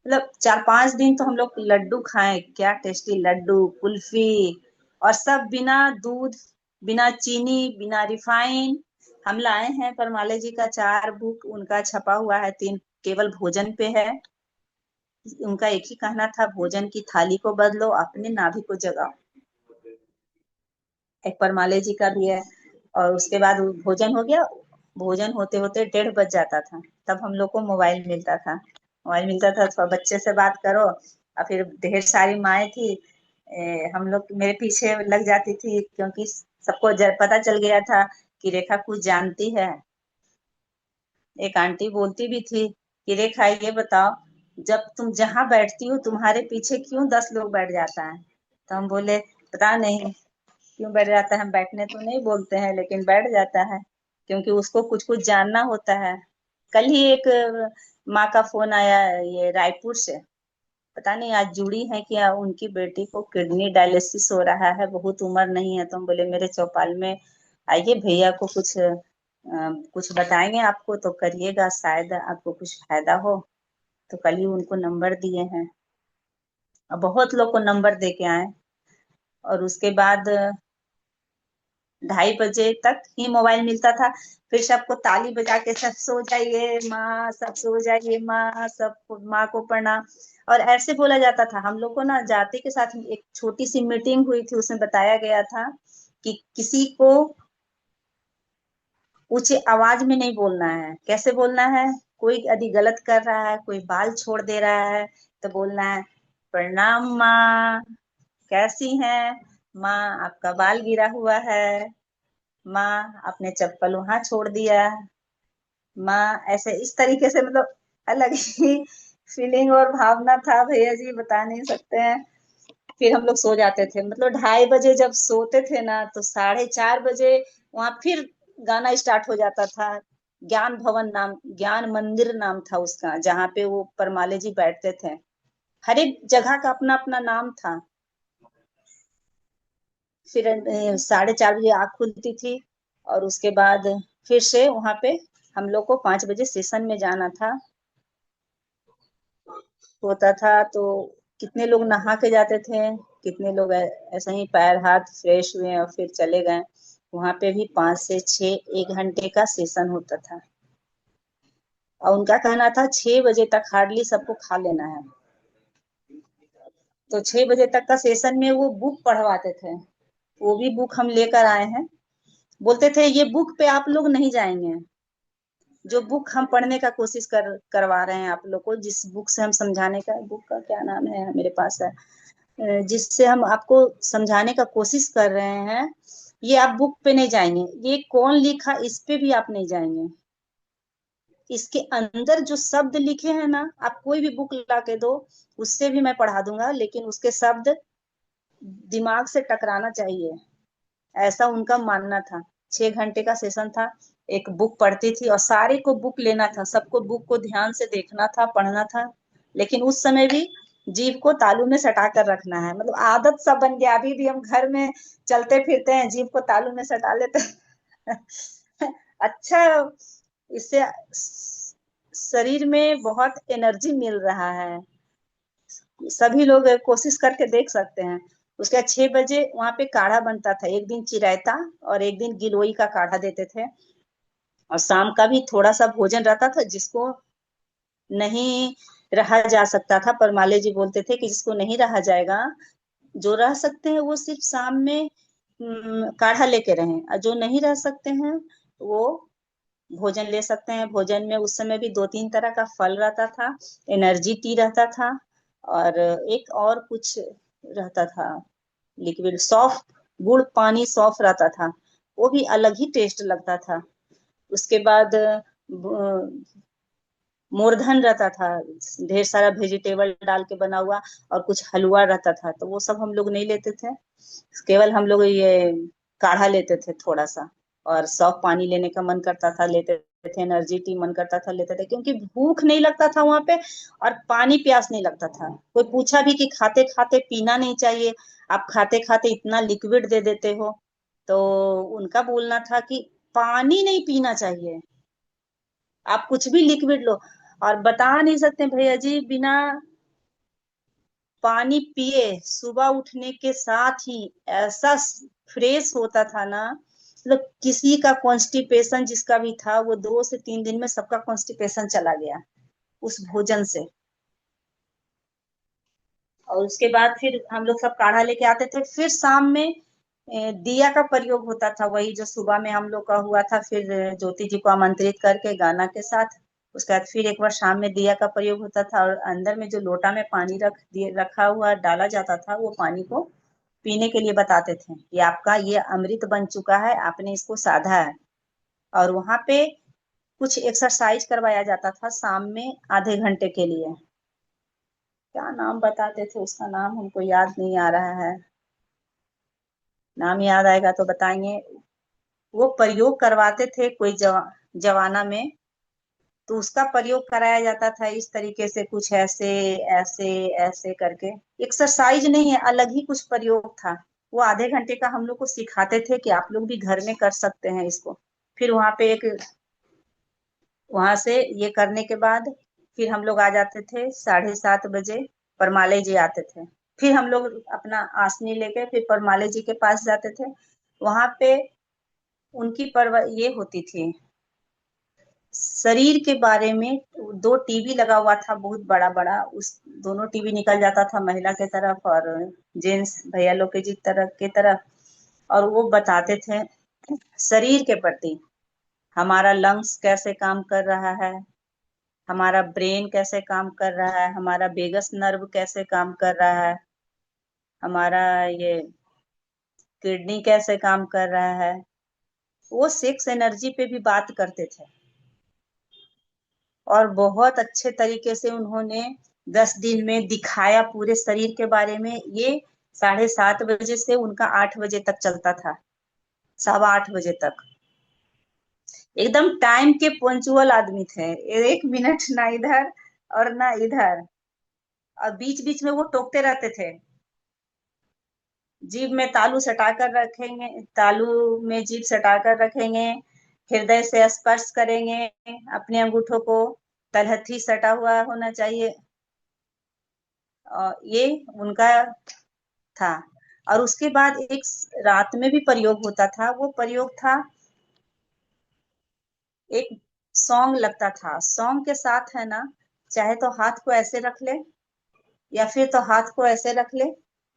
Speaker 1: मतलब 4-5 दिन तो हम लोग लड्डू खाएं, क्या टेस्टी लड्डू, कुल्फी, और सब बिना दूध, बिना चीनी, बिना रिफाइन। हम लाए हैं परमाले जी का 4 बुक, उनका छपा हुआ है 3, केवल भोजन पे है। उनका एक ही कहना था, भोजन की थाली को बदलो, अपने नाभि को जगाओ। एक परमाले जी का भी है। और उसके बाद भोजन हो गया, भोजन होते होते 1:30 बज जाता था, तब हम लोग को मोबाइल मिलता था। मोबाइल मिलता था तो बच्चे से बात करो, और फिर ढेर सारी माएँ थी, हम लोग मेरे पीछे लग जाती थी, क्योंकि सबको पता चल गया था कि रेखा कुछ जानती है। एक आंटी बोलती भी थी कि रेखा ये बताओ, जब तुम जहाँ बैठती हो तुम्हारे पीछे क्यों 10 लोग बैठ जाता है। तो हम बोले पता नहीं क्यों बैठ जाता है, हम बैठने तो नहीं बोलते हैं लेकिन बैठ जाता है, क्योंकि उसको कुछ कुछ जानना होता है। कल ही एक माँ का फोन आया, ये रायपुर से, पता नहीं आज जुड़ी है क्या, उनकी बेटी को किडनी डायलिसिस हो रहा है, बहुत उम्र नहीं है। तो हम बोले मेरे चौपाल में आइए, भैया को कुछ कुछ बताएंगे आपको तो करिएगा, शायद आपको कुछ फायदा हो। तो कल ही उनको नंबर दिए हैं, अब बहुत लोग को नंबर दे के आए। और उसके बाद 2:30 बजे तक ही मोबाइल मिलता था। फिर सबको ताली बजा के सब सो जाइए माँ, सब सो जाइए माँ, सब माँ को प्रणाम। और ऐसे बोला जाता था। हम लोग को ना जाति के साथ एक छोटी सी मीटिंग हुई थी, उसमें बताया गया था कि किसी को ऊंची आवाज में नहीं बोलना है। कैसे बोलना है? कोई यदि गलत कर रहा है, कोई बाल छोड़ दे रहा है, तो बोलना है, प्रणाम माँ, कैसी हैं माँ, आपका बाल गिरा हुआ है माँ, आपने चप्पल वहां छोड़ दिया माँ। ऐसे इस तरीके से, मतलब अलग ही फीलिंग और भावना था भैया जी, बता नहीं सकते हैं। फिर हम लोग सो जाते थे, मतलब 2:30 बजे जब सोते थे ना, तो 4:30 बजे वहां फिर गाना स्टार्ट हो जाता था। ज्ञान भवन नाम, ज्ञान मंदिर नाम था उसका, जहाँ पे वो परमाले जी बैठते थे। हर एक जगह का अपना अपना नाम था। फिर 4:30 बजे आँख खुलती थी। और उसके बाद फिर से वहां पे हम लोग को 5 बजे सेशन में जाना था, होता था। तो कितने लोग नहा के जाते थे, कितने लोग ऐसे ही पैर हाथ फ्रेश हुए और फिर चले गए। वहां पे भी 5 से 6 1 घंटे का सेशन होता था। और उनका कहना था 6 बजे तक हार्डली सबको खा लेना है। तो 6 बजे तक का सेशन में वो बुक पढ़वाते थे। वो भी बुक हम लेकर आए हैं। बोलते थे ये बुक पे आप लोग नहीं जाएंगे। जो बुक हम पढ़ने का कोशिश करवा रहे हैं आप लोग को, जिस बुक से हम समझाने का, बुक का क्या नाम है मेरे पास है, जिससे हम आपको समझाने का कोशिश कर रहे हैं, ये आप बुक पे नहीं जाएंगे। ये कौन लिखा, इस पे भी आप नहीं जाएंगे। इसके अंदर जो शब्द लिखे हैं ना, आप कोई भी बुक ला के दो, उससे भी मैं पढ़ा दूंगा, लेकिन उसके शब्द दिमाग से टकराना चाहिए, ऐसा उनका मानना था। 6 घंटे का सेशन था। एक बुक पढ़ती थी और सारे को बुक लेना था, सबको बुक को ध्यान से देखना था, पढ़ना था। लेकिन उस समय भी जीभ को तालू में सटा कर रखना है, मतलब आदत सा बन गया। अभी भी हम घर में चलते फिरते हैं, जीभ को तालू में सटा लेते हैं। अच्छा, इससे शरीर में बहुत एनर्जी मिल रहा है। सभी लोग कोशिश करके देख सकते हैं। उसके बाद 6 बजे वहां पे काढ़ा बनता था, एक दिन चिरायता और एक दिन गिलोई का काढ़ा देते थे। और शाम का भी थोड़ा सा भोजन रहता था, जिसको नहीं रहा जा सकता था, पर माले जी बोलते थे कि जिसको नहीं रहा जाएगा, जो रह सकते हैं वो सिर्फ शाम में काढ़ा लेके रहें, और जो नहीं रह सकते हैं वो भोजन ले सकते हैं। भोजन में उस समय भी 2-3 तरह का फल रहता था, एनर्जी टी रहता था, और एक और कुछ रहता था, लिक्विड सॉफ्ट, गुड़ पानी सॉफ्ट रहता था। वो भी अलग ही टेस्ट लगता था। उसके बाद मूर्धन रहता था, ढेर सारा वेजिटेबल डाल के बना हुआ, और कुछ हलवा रहता था। तो वो सब हम लोग नहीं लेते थे, केवल हम लोग ये काढ़ा लेते थे थोड़ा सा। और सॉफ्ट पानी लेने का मन करता था लेते थे, एनर्जी टी मन करता था लेते थे, क्योंकि भूख नहीं लगता था वहां पे, और पानी प्यास नहीं लगता था। कोई पूछा भी कि खाते खाते पीना नहीं चाहिए, आप खाते खाते इतना लिक्विड दे देते हो, तो उनका बोलना था कि पानी नहीं पीना चाहिए, आप कुछ भी लिक्विड लो। और बता नहीं सकते भैया जी, बिना पानी पिए सुबह उठने के साथ ही ऐसा फ्रेश होता था ना, मतलब किसी का कॉन्स्टिपेशन जिसका भी था, वो 2 से 3 दिन में सबका कॉन्स्टिपेशन चला गया उस भोजन से। और उसके बाद फिर हम लोग सब काढ़ा लेके आते थे। फिर शाम में दिया का प्रयोग होता था, वही जो सुबह में हम लोग का हुआ था। फिर ज्योति जी को आमंत्रित करके गाना के साथ, उसके बाद फिर एक बार शाम में दिया का प्रयोग होता था। और अंदर में जो लोटा में पानी रखा हुआ डाला जाता था, वो पानी को पीने के लिए बताते थे कि आपका ये अमृत बन चुका है, आपने इसको साधा है। और वहां पे कुछ एक्सरसाइज करवाया जाता था शाम में आधे घंटे के लिए। क्या नाम बताते थे उसका, नाम हमको याद नहीं आ रहा है। नाम याद आएगा तो बताएंगे। वो प्रयोग करवाते थे कोई जवाना में, तो उसका प्रयोग कराया जाता था इस तरीके से, कुछ ऐसे ऐसे ऐसे करके। एक्सरसाइज नहीं है, अलग ही कुछ प्रयोग था। वो आधे घंटे का हम लोग को सिखाते थे कि आप लोग भी घर में कर सकते हैं इसको। फिर वहां से ये करने के बाद फिर हम लोग आ जाते थे 7:30 बजे। परमाले जी आते थे। फिर हम लोग अपना आसनी लेके फिर परमाले जी के पास जाते थे। वहां पे उनकी ये होती थी शरीर के बारे में। 2 टीवी लगा हुआ था बहुत बड़ा बड़ा, उस दोनों टीवी निकल जाता था महिला के तरफ और जेंट्स भैया लोग के जी तरफ के तरफ। और वो बताते थे शरीर के प्रति, हमारा लंग्स कैसे काम कर रहा है, हमारा ब्रेन कैसे काम कर रहा है, हमारा वेगस नर्व कैसे काम कर रहा है, हमारा ये किडनी कैसे काम कर रहा है। वो सेक्स एनर्जी पे भी बात करते थे और बहुत अच्छे तरीके से उन्होंने 10 दिन में दिखाया पूरे शरीर के बारे में। ये 7:30 बजे से उनका 8 बजे तक चलता था, 8:15 बजे तक। एकदम टाइम के पंचुअल आदमी थे, 1 मिनट ना इधर और ना इधर। और बीच बीच में वो टोकते रहते थे, जीभ में तालू सटाकर रखेंगे, तालू में जीभ सटाकर रखेंगे, हृदय से स्पर्श करेंगे अपने अंगूठों को, तलहथी सटा हुआ होना चाहिए। ये उनका था। और उसके बाद एक रात में भी प्रयोग होता था। वो प्रयोग था, एक सॉन्ग लगता था, सॉन्ग के साथ है ना, चाहे तो हाथ को ऐसे रख ले या फिर तो हाथ को ऐसे रख ले,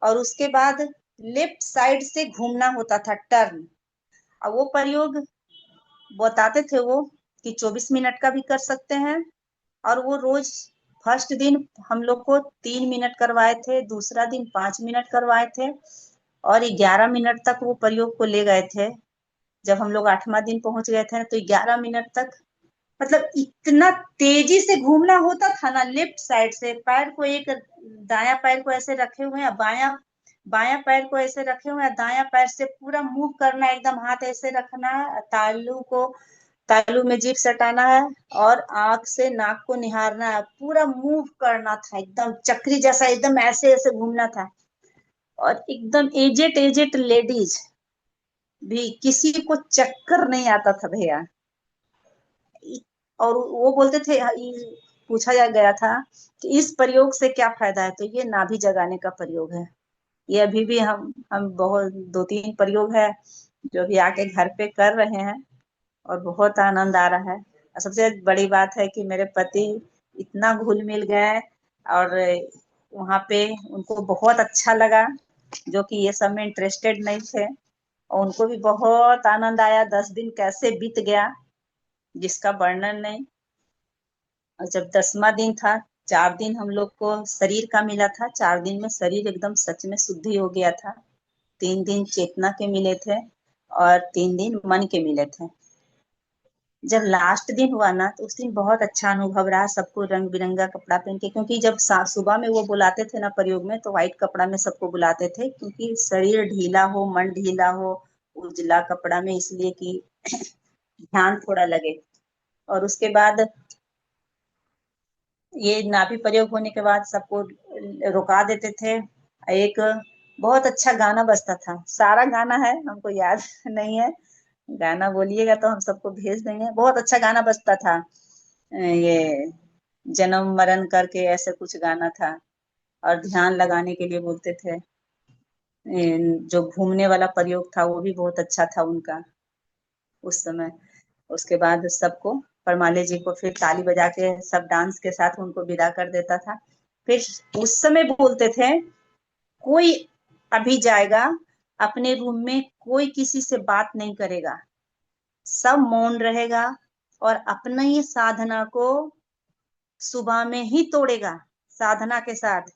Speaker 1: और उसके बाद लेफ्ट साइड से घूमना होता था, टर्न। और वो प्रयोग बताते थे वो कि 24 मिनट का भी कर सकते हैं। और वो रोज फर्स्ट दिन हम लोग को 3 मिनट करवाए थे, दूसरा दिन 5 मिनट करवाए थे, और 11 मिनट तक वो प्रयोग को ले गए थे। जब हम लोग 8वां दिन पहुंच गए थे तो 11 मिनट तक, मतलब इतना तेजी से घूमना होता था ना। लेफ्ट साइड से पैर को एक, दाया पैर को ऐसे रखे हुए हैं, बाया बाया पैर को ऐसे रखे हुए हैं, दाया पैर से पूरा मूव करना, एकदम हाथ ऐसे रखना है, तालू में जीभ सटाना है और आंख से नाक को निहारना है, पूरा मूव करना था, एकदम चक्री जैसा, एकदम ऐसे ऐसे घूमना था। और एकदम एजेड एजेड लेडीज भी, किसी को चक्कर नहीं आता था भैया। और वो बोलते थे, पूछा जा गया था कि इस प्रयोग से क्या फायदा है, तो ये नाभि जगाने का प्रयोग है। ये अभी भी हम बहुत 2-3 प्रयोग है जो अभी आके घर पे कर रहे हैं और बहुत आनंद आ रहा है। और सबसे बड़ी बात है कि मेरे पति इतना घुल मिल गए और वहां पे उनको बहुत अच्छा लगा, जो कि ये सब में इंटरेस्टेड नहीं थे, और उनको भी बहुत आनंद आया। 10 दिन कैसे बीत गया जिसका वर्णन नहीं। और जब 10वां दिन था, 4 दिन हम लोग को शरीर का मिला था, 4 दिन में शरीर एकदम सच में शुद्धि हो गया था। 3 दिन चेतना के मिले थे और 3 दिन मन के मिले थे। जब लास्ट दिन हुआ ना, तो उस दिन बहुत अच्छा अनुभव रहा। सबको रंग बिरंगा कपड़ा पहन के, क्योंकि जब सुबह में वो बुलाते थे ना प्रयोग में, तो व्हाइट कपड़ा में सबको बुलाते थे, क्योंकि शरीर ढीला हो, मन ढीला हो, उजला कपड़ा में, इसलिए कि ध्यान थोड़ा लगे। और उसके बाद ये नाभि प्रयोग होने के बाद सबको रुका देते थे। एक बहुत अच्छा गाना बजता था, सारा गाना है हमको याद नहीं है, गाना बोलिएगा तो हम सबको भेज देंगे। बहुत अच्छा गाना बजता था, ये जन्म मरण करके ऐसे कुछ गाना था। और ध्यान लगाने के लिए बोलते थे। जो घूमने वाला प्रयोग था वो भी बहुत अच्छा था उनका उस समय। उसके बाद सबको, परमाले जी को फिर ताली बजा के सब डांस के साथ उनको विदा कर देता था। फिर उस समय बोलते थे, कोई अभी जाएगा अपने रूम में, कोई किसी से बात नहीं करेगा, सब मौन रहेगा और अपना ही साधना को सुबह में ही तोड़ेगा, साधना के साथ।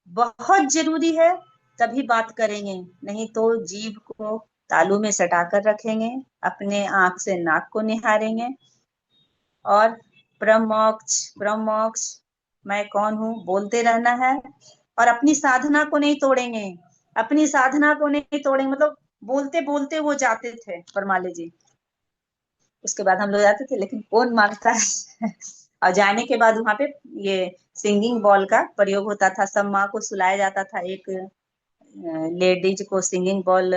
Speaker 1: बहुत जरूरी है तभी बात करेंगे, नहीं तो जीभ को तालू में सटाकर रखेंगे, अपने आंख से नाक को निहारेंगे और ब्रह्म मोक्ष, मैं कौन हूँ बोलते रहना है। और अपनी साधना को नहीं तोड़ेंगे, अपनी साधना को नहीं तोड़ेंगे, मतलब बोलते बोलते वो जाते थे परमाले जी। उसके बाद हम लोग जाते थे, लेकिन कौन मानता है और जाने के बाद वहां पे ये सिंगिंग बॉल का प्रयोग होता था। सब माँ को सुलाया जाता था, एक लेडीज को सिंगिंग बॉल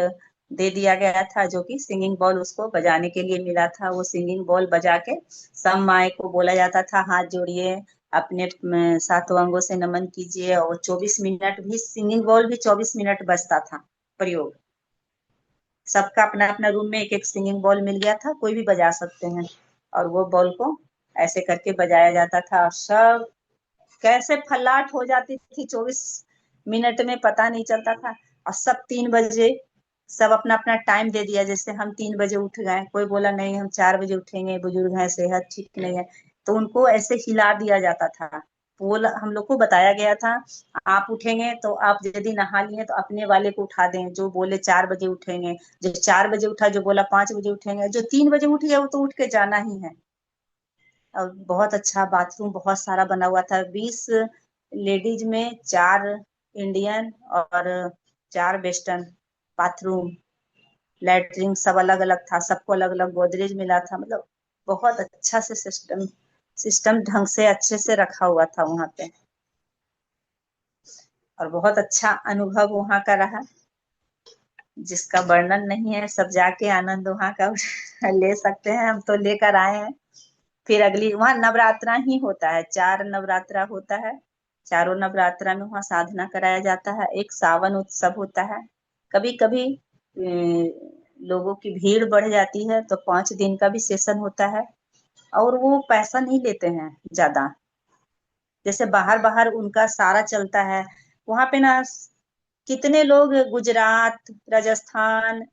Speaker 1: दे दिया गया था, जो कि सिंगिंग बॉल उसको बजाने के लिए मिला था। वो सिंगिंग बॉल बजा के सब माए को बोला जाता था हाथ जोड़िए, अपने सातों अंगों से नमन कीजिए। और 24 मिनट भी सिंगिंग बॉल भी 24 मिनट बजता था प्रयोग। सबका अपना अपना रूम में एक एक सिंगिंग बॉल मिल गया था, कोई भी बजा सकते हैं। और वो बॉल को ऐसे करके बजाया जाता था, और सब कैसे फलाट हो जाती थी 24 मिनट में, पता नहीं चलता था। और सब 3 बजे, सब अपना अपना टाइम दे दिया। जैसे हम 3 बजे उठ गए, कोई बोला नहीं हम 4 बजे उठेंगे, बुजुर्ग हैं, सेहत ठीक नहीं है, तो उनको ऐसे हिला दिया जाता था। बोल हम लोग को बताया गया था, आप उठेंगे तो आप यदि नहा लिए तो अपने वाले को उठा दें, जो बोले 4 बजे उठेंगे। जो 4 बजे उठा, जो बोला 5 बजे उठेंगे, जो 3 बजे उठ गया वो तो उठ के जाना ही है। और बहुत अच्छा बाथरूम बहुत सारा बना हुआ था। 20 लेडीज में 4 इंडियन और 4 वेस्टर्न बाथरूम, लैट्रिन सब अलग अलग था, सबको अलग अलग गोदरेज मिला था। मतलब बहुत अच्छा से सिस्टम सिस्टम ढंग से अच्छे से रखा हुआ था वहां पे। और बहुत अच्छा अनुभव वहां का रहा, जिसका वर्णन नहीं है। सब जाके आनंद वहां का ले सकते हैं, हम तो लेकर आए हैं। फिर अगली वहाँ नवरात्रा ही होता है, 4 नवरात्रा होता है। चारों नवरात्रा में वहाँ साधना कराया जाता है। एक सावन उत्सव होता है। कभी कभी लोगों की भीड़ बढ़ जाती है तो 5 दिन का भी सेशन होता है। और वो पैसा नहीं लेते हैं ज्यादा, जैसे बाहर बाहर उनका सारा चलता है। वहां पे ना कितने लोग गुजरात, राजस्थान,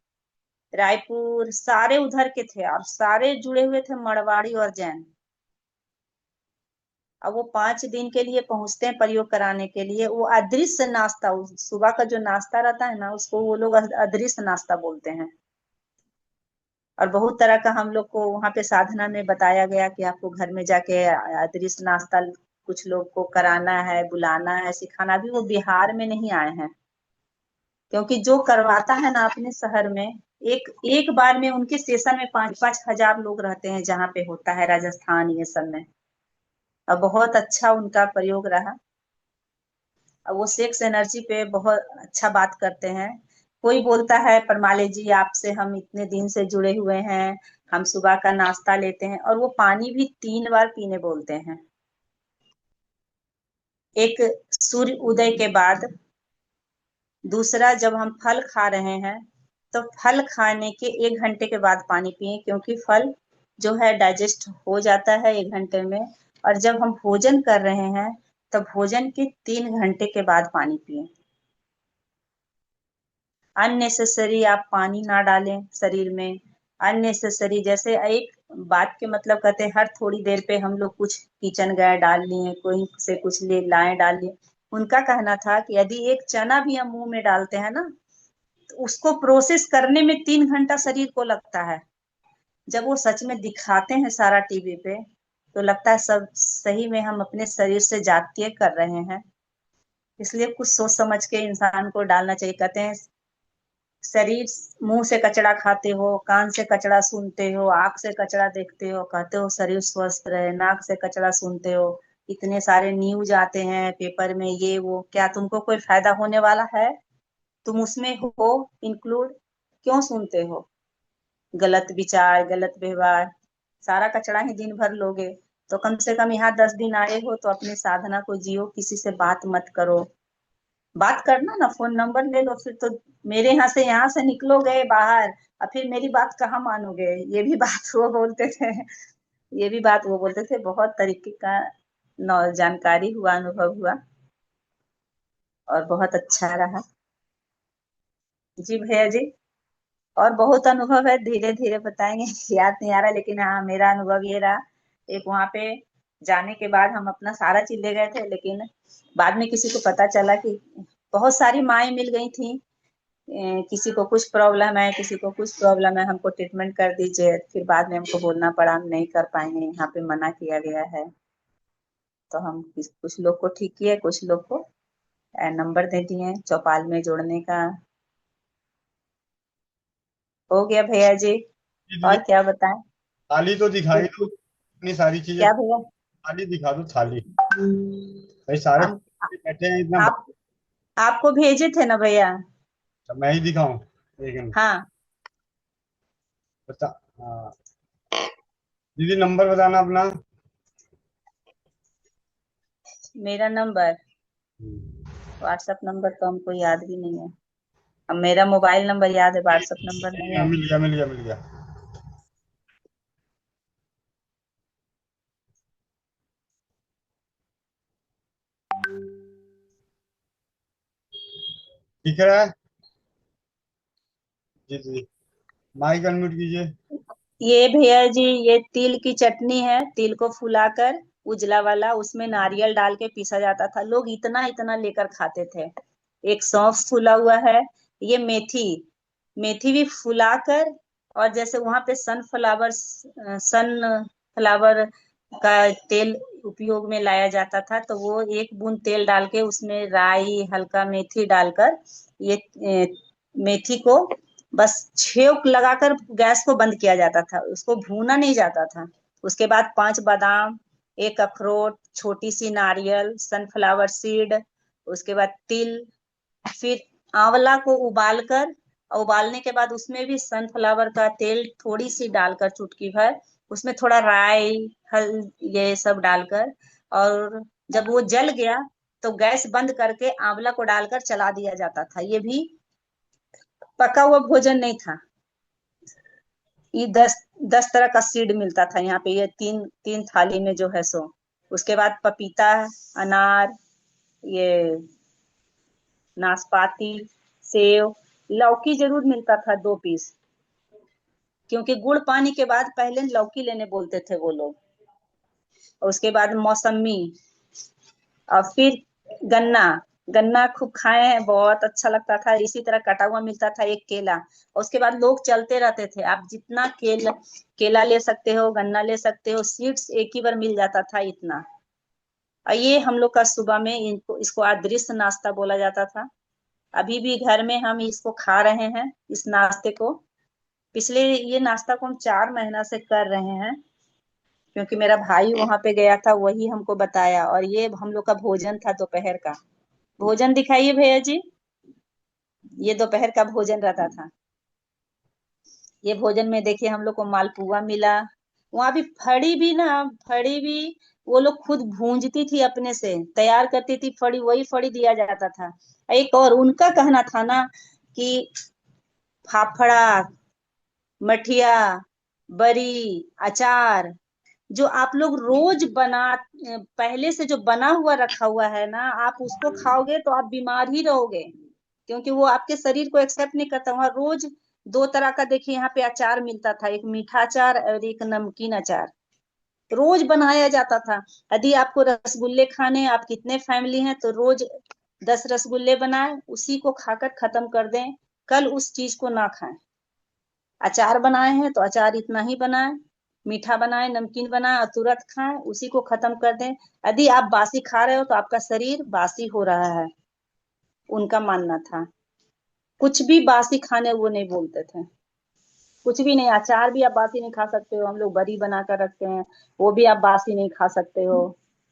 Speaker 1: रायपुर सारे उधर के थे, और सारे जुड़े हुए थे मरवाड़ी और जैन। अब वो 5 दिन के लिए पहुंचते हैं प्रयोग कराने के लिए। वो अदृश्य नाश्ता, सुबह का जो नाश्ता रहता है ना, उसको वो लोग अदृश्य नाश्ता बोलते हैं। और बहुत तरह का हम लोग को वहां पे साधना में बताया गया कि आपको घर में जाके अदृश्य नाश्ता कुछ लोग को कराना है, बुलाना है, सिखाना भी। वो बिहार में नहीं आए हैं, क्योंकि जो करवाता है ना अपने शहर में, एक एक बार में उनके स्टेशन में 5-5 हजार लोग रहते हैं, जहाँ पे होता है राजस्थान ये सब में। और बहुत अच्छा उनका प्रयोग रहा। और वो सेक्स एनर्जी पे बहुत अच्छा बात करते हैं। कोई बोलता है परमाले जी आपसे हम इतने दिन से जुड़े हुए हैं, हम सुबह का नाश्ता लेते हैं, और वो पानी भी 3 बार पीने बोलते हैं। एक सूर्य उदय के बाद, दूसरा जब हम फल खा रहे हैं तो फल खाने के 1 घंटे के बाद पानी पिए, क्योंकि फल जो है डाइजेस्ट हो जाता है 1 घंटे में। और जब हम भोजन कर रहे हैं तो भोजन के 3 घंटे के बाद पानी पिए। अननेसेसरी आप पानी ना डालें शरीर में। अननेसेसरी जैसे एक बात के मतलब कहते हैं, हर थोड़ी देर पे हम लोग कुछ किचन गए डाल लिए, कोई से कुछ ले लाए डाल लिए। उनका कहना था कि यदि एक चना भी हम मुंह में डालते हैं ना, तो उसको प्रोसेस करने में 3 घंटा शरीर को लगता है। जब वो सच में दिखाते हैं सारा टीवी पे, तो लगता है सब सही में हम अपने शरीर से जातीय कर रहे हैं। इसलिए कुछ सोच समझ के इंसान को डालना चाहिए। कहते हैं शरीर, मुंह से कचड़ा खाते हो, कान से कचड़ा सुनते हो, आंख से कचड़ा देखते हो, कहते हो शरीर स्वस्थ रहे, नाक से कचड़ा सुनते हो, इतने सारे न्यूज आते हैं पेपर में, ये वो, क्या तुमको कोई फायदा होने वाला है? तुम उसमें हो इंक्लूड, क्यों सुनते हो? गलत विचार, गलत व्यवहार, सारा कचड़ा ही दिन भर लोगे। तो कम से कम यहाँ 10 दिन आए हो तो अपनी साधना को जियो, किसी से बात मत करो। बात करना ना, फोन नंबर ले लो, फिर तो मेरे यहाँ से निकलोगे बाहर, और फिर मेरी बात कहाँ मानोगे? ये भी बात वो बोलते थे। ये भी बात वो बोलते थे। बहुत तरीके का जानकारी हुआ, अनुभव हुआ, और बहुत अच्छा रहा। जी भैया जी, और बहुत अनुभव है, धीरे धीरे बताएंगे। याद नहीं आ रहा, लेकिन हाँ मेरा अनुभव ये रहा। एक वहां पे जाने के बाद हम अपना सारा चीज ले गए थे, लेकिन बाद में किसी को पता चला कि बहुत सारी माएँ मिल गई थी। किसी को कुछ प्रॉब्लम है, किसी को कुछ प्रॉब्लम है, हमको ट्रीटमेंट कर दीजिए। फिर बाद में हमको बोलना पड़ा हम नहीं कर पाएंगे, यहाँ पे मना किया गया है। तो हम कुछ लोग को ठीक किए, कुछ लोग को नंबर दे दिए चौपाल में जोड़ने का। हो गया भैया जी।
Speaker 2: दीदी
Speaker 1: और क्या बताएं?
Speaker 2: थाली तो दिखाई
Speaker 1: कुछ
Speaker 2: दो,
Speaker 1: कुछ
Speaker 2: इतनी सारी चीजें।
Speaker 1: क्या भैया?
Speaker 2: थाली दिखा दो, थाली। भाई सारे
Speaker 1: हम
Speaker 2: बैठे हैं इतना।
Speaker 1: आप आपको भेजे थे ना भैया?
Speaker 2: मैं ही दिखाऊं? एक मिनट
Speaker 1: हाँ,
Speaker 2: बता। हाँ, दीदी नंबर बताना अपना।
Speaker 1: मेरा नंबर, व्हाट्सएप नंबर तो हमको याद भी नहीं है। अब मेरा मोबाइल नंबर याद है, व्हाट्सएप नंबर नहीं
Speaker 2: हाँ,
Speaker 1: याद।
Speaker 2: मिल गया मिल गया मिल गया। दिख रहा है? जी जी। माइक अनम्यूट कीजिए।
Speaker 1: ये भैया जी, ये तिल की चटनी है। तिल को फुलाकर उजला वाला, उसमें नारियल डाल के पीसा जाता था। लोग इतना इतना लेकर खाते थे। एक सौंफ फूला हुआ है। ये मेथी, मेथी भी फुलाकर, और जैसे वहां पे सन फ्लावर का तेल उपयोग में लाया जाता था, तो वो एक बूंद तेल डाल के उसमें राई, हल्का मेथी डालकर, ये मेथी को बस छेक लगाकर गैस को बंद किया जाता था, उसको भूना नहीं जाता था। उसके बाद 5 बादाम, एक अखरोट, छोटी सी नारियल, सनफ्लावर सीड, उसके बाद तिल, फिर आंवला को उबालकर, उबालने के बाद उसमें भी सनफ्लावर का तेल थोड़ी सी डालकर, चुटकी भर, उसमें थोड़ा राई, हल, ये सब डालकर, और जब वो जल गया तो गैस बंद करके आंवला को डालकर चला दिया जाता था। ये भी पका हुआ भोजन नहीं था। ये 10 10 तरह का सीड मिलता था यहाँ पे, ये तीन तीन थाली में जो है सो। उसके बाद पपीता, अनार, ये नाशपाती, सेव, लौकी जरूर मिलता था 2 पीस, क्योंकि गुड़ पानी के बाद पहले लौकी लेने बोलते थे वो लोग। और उसके बाद मौसमी, और फिर गन्ना। गन्ना खूब खाए हैं, बहुत अच्छा लगता था। इसी तरह कटा हुआ मिलता था एक केला। और उसके बाद लोग चलते रहते थे, आप जितना केला ले सकते हो, गन्ना ले सकते हो, सीड्स एक ही बार मिल जाता था इतना। और ये हम लोग का सुबह में इनको इसको अदृश्य नाश्ता बोला जाता था। अभी भी घर में हम इसको खा रहे हैं, इस नाश्ते को। पिछले ये नाश्ता को हम 4 महीना से कर रहे हैं, क्योंकि मेरा भाई वहां पे गया था, वही हमको बताया। और ये हम लोग का भोजन था दोपहर का। भोजन दिखाइए भैया जी। ये दोपहर का भोजन रहता था। ये भोजन में देखिए हम लोग को मालपुआ मिला। वहां भी फड़ी भी ना, फड़ी भी वो लोग खुद भूंजती थी, अपने से तैयार करती थी फड़ी, वही फड़ी दिया जाता था। एक और उनका कहना था ना कि फाफड़ा, मठिया, बरी, अचार, जो आप लोग रोज पहले से जो बना हुआ रखा हुआ है ना, आप उसको खाओगे तो आप बीमार ही रहोगे, क्योंकि वो आपके शरीर को एक्सेप्ट नहीं करता। वहां रोज 2 तरह का, देखिए यहाँ पे अचार मिलता था, एक मीठा अचार और एक नमकीन अचार, रोज बनाया जाता था। यदि आपको रसगुल्ले खाने, आप कितने फैमिली हैं, तो रोज 10 रसगुल्ले बनाए, उसी को खाकर खत्म कर दें, कल उस चीज को ना खाएं। अचार बनाए हैं तो अचार इतना ही बनाए, मीठा बनाए, नमकीन बनाए, और तुरंत खाएं, उसी को खत्म कर दें। यदि आप बासी खा रहे हो तो आपका शरीर बासी हो रहा है, उनका मानना था। कुछ भी बासी खाने वो नहीं बोलते थे, कुछ भी नहीं। अचार भी आप बासी नहीं खा सकते हो, हम लोग बरी बना कर रखते हैं, वो भी आप बासी नहीं खा सकते हो,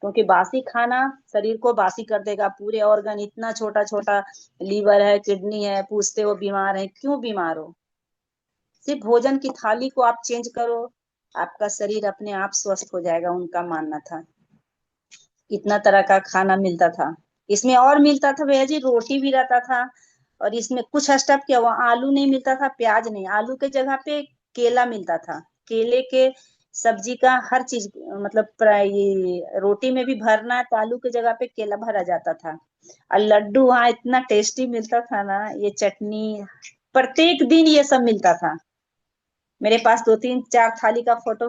Speaker 1: क्योंकि बासी खाना शरीर को बासी कर देगा। पूरे ऑर्गन, इतना छोटा छोटा लीवर है, किडनी है, पूछते हो बीमार है, क्यों बीमार हो? सिर्फ भोजन की थाली को आप चेंज करो, आपका शरीर अपने आप स्वस्थ हो जाएगा, उनका मानना था। इतना तरह का खाना मिलता था। इसमें और मिलता था भैया जी, रोटी भी रहता था। और इसमें कुछ स्टफ किया हुआ, आलू नहीं मिलता था, प्याज नहीं, आलू के जगह पे केला मिलता था। केले के सब्जी का हर चीज, मतलब ये रोटी में भी भरना है तो आलू की जगह पे केला भरा जाता था। और लड्डू वहाँ इतना टेस्टी मिलता था ना, ये चटनी, प्रत्येक दिन ये सब मिलता था। मेरे पास 2 3 4 थाली का फोटो,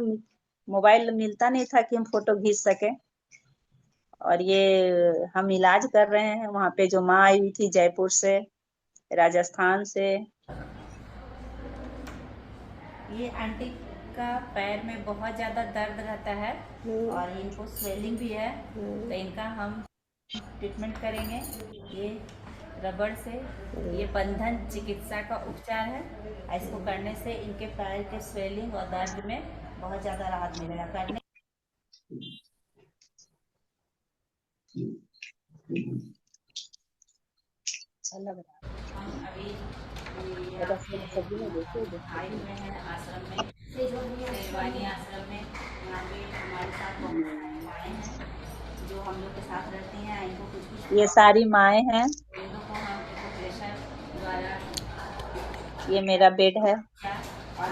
Speaker 1: मोबाइल मिलता नहीं था कि हम फोटो खींच सके। और ये हम इलाज कर रहे हैं वहां पे, जो माँ आई हुई थी जयपुर से, राजस्थान से। ये आंटी का पैर में बहुत ज्यादा दर्द रहता है, और इनको स्वेलिंग भी है, तो इनका हम ट्रीटमेंट करेंगे ये रबड़ से। ये बंधन चिकित्सा का उपचार है। इसको करने से इनके पैर के स्वेलिंग और दर्द में बहुत ज्यादा राहत मिलेगा। करने अच्छा लग रहा है। हम अभी आए हुए हैं आश्रम में, शेरवानी आश्रम में। यहाँ पे हमारे साथ बहुत सारी माएँ हैं जो हम लोग के साथ रहती हैं। इनको कुछ कुछ ये सारी माएँ हैं। इनको को हम प्रेशर द्वारा, ये मेरा बेड है और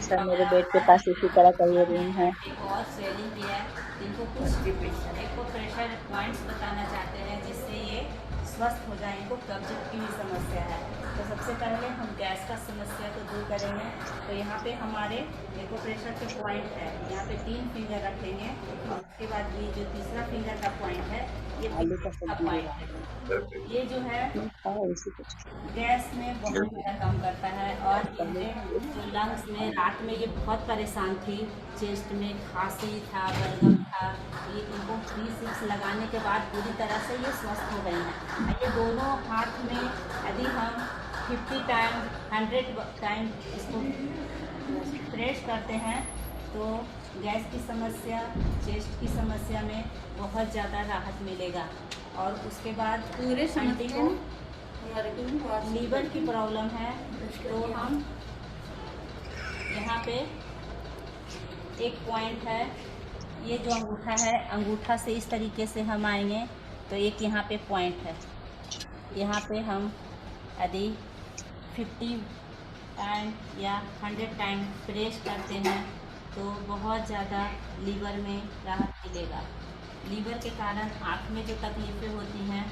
Speaker 1: सब मेरे बेड के पास इसी तरह का ये रूम है। एक और स्वेलिंग भी है। इनको कुछ एक को प्रेशर पॉइंट्स बताना चाहते हैं जिससे ये स्वस्थ हो जाए। इनको कब्ज की भी समस्या है, तो सबसे पहले हम गैस का समस्या को दूर करेंगे। तो यहाँ पे हमारे एको प्रेशर के पॉइंट है, यहाँ पे 3 फिंगर रखेंगे और उसके बाद ये जो तीसरा फिंगर का पॉइंट है ये आलू का पॉइंट है। ये जो है गैस में बहुत ज़्यादा काम करता है। और इनके जो लंग्स में रात में ये बहुत परेशान थी, चेस्ट में खांसी था, बलगम था। ये इनको 3-6 लगाने के बाद पूरी तरह से ये स्वस्थ हो गई हैं। ये दोनों हाथ में यदि हम 50 टाइम 100 टाइम इसको प्रेस करते हैं तो गैस की समस्या, चेस्ट की समस्या में बहुत ज़्यादा राहत मिलेगा। और उसके बाद पूरे आंटी को लीवर की प्रॉब्लम है, तो हम यहाँ पे एक पॉइंट है, ये जो अंगूठा है, अंगूठा से इस तरीके से हम आएंगे तो एक यहाँ पे पॉइंट है। यहाँ पे हम यदि 50 टाइम या 100 टाइम प्रेस करते हैं तो बहुत ज़्यादा लीवर में राहत मिलेगा। लीवर के कारण आँख में जो तकलीफ़ें होती हैं,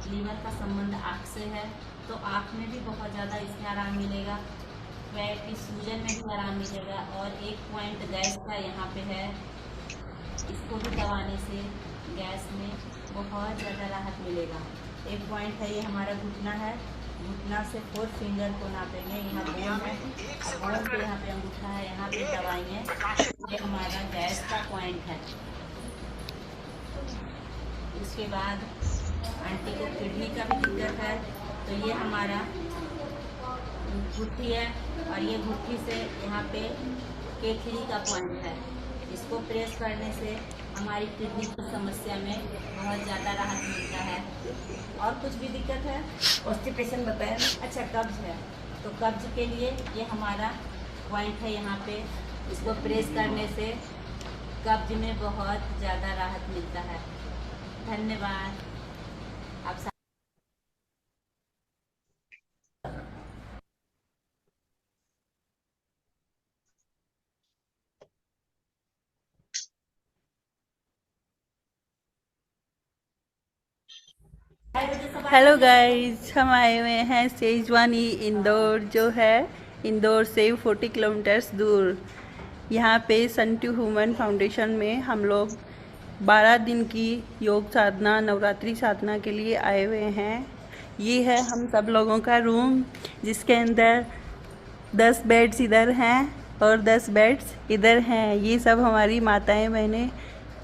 Speaker 1: लीवर का संबंध आँख से है, तो आँख में भी बहुत ज़्यादा इसमें आराम मिलेगा। पैर की सूजन में भी आराम मिलेगा। और एक पॉइंट गैस का यहाँ पे है, इसको भी दबाने से गैस में बहुत ज़्यादा राहत मिलेगा। एक पॉइंट है, ये हमारा घुटना है, घुटना से 4 फिंगर को नापेंगे। यहाँ बोन है, बोन पे यहाँ पे अंगूठा है, यहाँ पे दबाएंगे। ये हमारा गैस का पॉइंट है। उसके बाद आंटी को किडनी का भी दिक्कत है, तो ये हमारा घुट्टी है और ये घुट्टी से यहाँ पे केथरी का पॉइंट है। इसको प्रेस करने से हमारी किडनी की समस्या में बहुत ज़्यादा राहत मिलता है। और कुछ भी दिक्कत है? कॉन्स्टिपेशन बताया। अच्छा, कब्ज है, तो कब्ज के लिए ये हमारा पॉइंट है। यहाँ पे इसको प्रेस करने से कब्ज में बहुत ज़्यादा राहत मिलता है। धन्यवाद। आप
Speaker 3: हेलो गाइस, हम आए हुए हैं सेजवानी इंदौर, जो है इंदौर से 40 किलोमीटर्स दूर। यहाँ पे सन टू ह्यूमन फाउंडेशन में हम लोग 12 दिन की योग साधना, नवरात्रि साधना के लिए आए हुए हैं। ये है हम सब लोगों का रूम, जिसके अंदर 10 बेड्स इधर हैं और 10 बेड्स इधर हैं। ये सब हमारी माताएं बहनें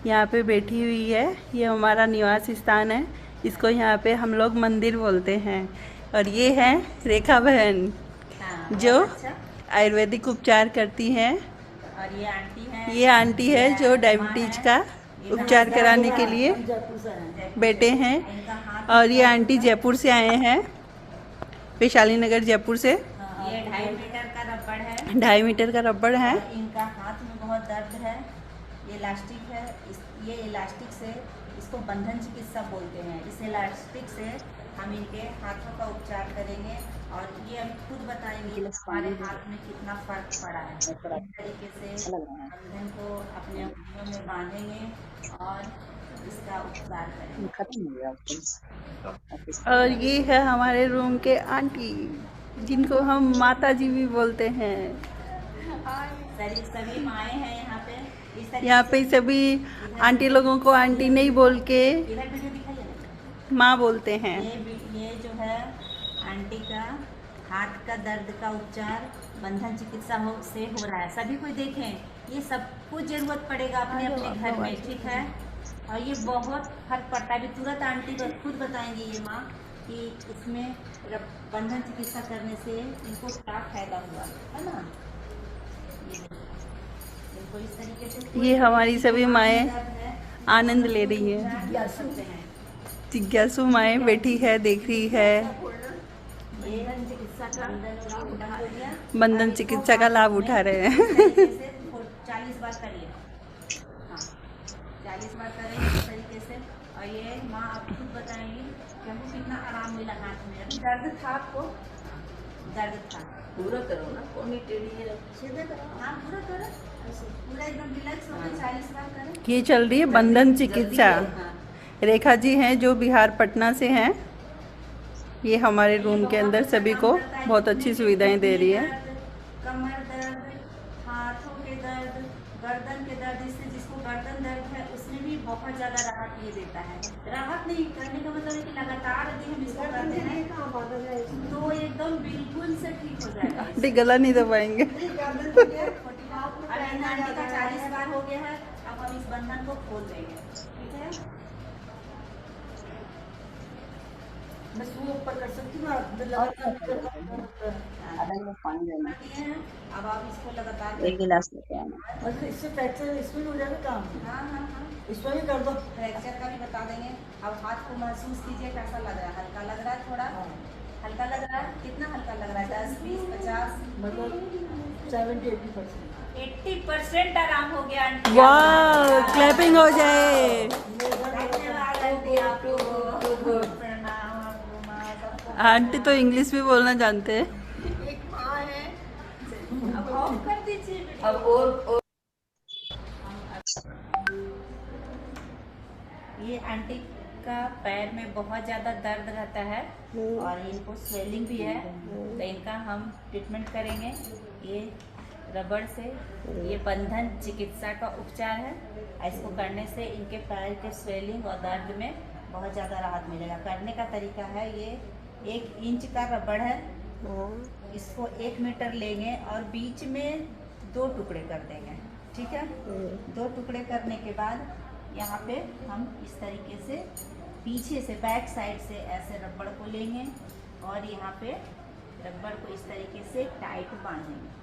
Speaker 3: यहाँ पे बैठी हुई है। ये हमारा निवास स्थान है, इसको यहाँ पे हम लोग मंदिर बोलते हैं। और ये है रेखा बहन, जो आयुर्वेदिक उपचार करती हैं।
Speaker 1: और
Speaker 3: ये आंटी है जो डायबिटीज का उपचार कराने के लिए बैठे हैं। और ये आंटी जयपुर से आए हैं, वैशाली नगर जयपुर से।
Speaker 1: ये 2.5 मीटर का रबड़ है,
Speaker 3: 2.5 मीटर का रबड़ है।
Speaker 1: इनका हाथ में बहुत दर्द है। ये इलास्टिक है, ये इलास्टिक से, इसको बंधन चिकित्सा बोलते हैं। इस इलास्टिक से हम इनके हाथों का उपचार करेंगे और ये हम खुद बताएंगे हमारे हाथ में कितना फर्क पड़ा है। इस तरीके से बंधन को अपने उंगलियों में बांधेंगे और इसका उपचार करेंगे।
Speaker 3: और ये है हमारे रूम के आंटी, जिनको हम माता जी भी बोलते हैं।
Speaker 1: सभी माएँ हैं यहाँ पे।
Speaker 3: यहाँ पे सभी आंटी लोगों को आंटी नहीं बोल के माँ बोलते हैं।
Speaker 1: ये जो है आंटी का हाथ का दर्द का उपचार बंधन चिकित्सा से हो रहा है। सभी कोई देखें, ये सबको जरूरत पड़ेगा अपने अपने घर में, ठीक है। और ये बहुत फर्क पड़ता है। अभी तुरंत आंटी खुद बताएंगी ये माँ कि इसमें बंधन चिकित्सा करने से इनको क्या फायदा हुआ है ना। इस तरीके से
Speaker 3: ये हमारी सभी माएँ आनंद ले रही हैं। जिज्ञासु माएँ बैठी है, देख रही है। बंधन चिकित्सा का लाभ उठा रहे हैं।
Speaker 1: 40 बार करिए, हाँ 40 बार करें इस तरीके से। और ये माँ आप खुद बताएंगी कि हमको कितना आराम मिला हाथ में। अभी दर्द था आपको? दर्द था, पूरा करो ना, कोनी टेढ़ी सीधे करो, हाँ पूरा करो, पूरा एकदम रिलैक्स होकर 40 बार करें।
Speaker 3: ये चल रही है बंधन चिकित्सा। रेखा जी हैं जो बिहार पटना से हैं। ये हमारे रूम के अंदर सभी को बहुत अच्छी सुविधाएं दे रही है।
Speaker 1: कमर दर्द, हाथों के दर्द, गर्दन के दर्द, इससे जिसको गर्दन दर्द है उसमें भी बहुत ज्यादा राहत ये देता है। राहत नहीं करने का मतलब है कि लगातार यदि हम इसको करते रहें तो एकदम बिल्कुल से ठीक हो जाएगा।
Speaker 3: गला नहीं दबाएंगे।
Speaker 1: अब आंटी का 40 बार हो गया है, अब हम इस बंधन को खोल देंगे, ठीक है। मैं ऊपर कर सकती हूँ, अब आप इसको लगातार एक गिलास लेते आना।
Speaker 4: इससे फ्रैक्चर इसमें हो जाएगा काम।
Speaker 1: हाँ हाँ हाँ,
Speaker 4: इसमें भी कर दो।
Speaker 1: फ्रैक्चर का भी बता देंगे। अब हाथ को महसूस कीजिए कैसा लग रहा है। हल्का लग रहा है? थोड़ा हल्का लग रहा है? कितना हल्का लग रहा है? 10, 20, 50
Speaker 4: मतलब 70-80%।
Speaker 1: 80% आराम हो गया आंटी।
Speaker 3: वाह, क्लैपिंग हो जाए।
Speaker 1: धन्यवाद आंटी, आप लोगों प्रणाम आपको माँ सबको।
Speaker 3: आंटी तो इंग्लिश भी बोलना जानते हैं।
Speaker 1: एक माँ है। अब ऑफ कर दीजिए वीडियो।
Speaker 4: अब और
Speaker 1: ये आंटी का पैर में बहुत ज़्यादा दर्द रहता है और इनको स्वेलिंग भी है, तो इनका हम ट्रीटमेंट करेंगे ये रबड़ से। ये बंधन चिकित्सा का उपचार है। इसको करने से इनके पैर के स्वेलिंग और दर्द में बहुत ज़्यादा राहत मिलेगा। करने का तरीका है, ये 1 इंच का रबड़ है, इसको 1 मीटर लेंगे और बीच में 2 टुकड़े कर देंगे, ठीक है। 2 टुकड़े करने के बाद यहाँ पे हम इस तरीके से पीछे से बैक साइड से ऐसे रबड़ को लेंगे और यहाँ पे रबड़ को इस तरीके से टाइट बांधेंगे।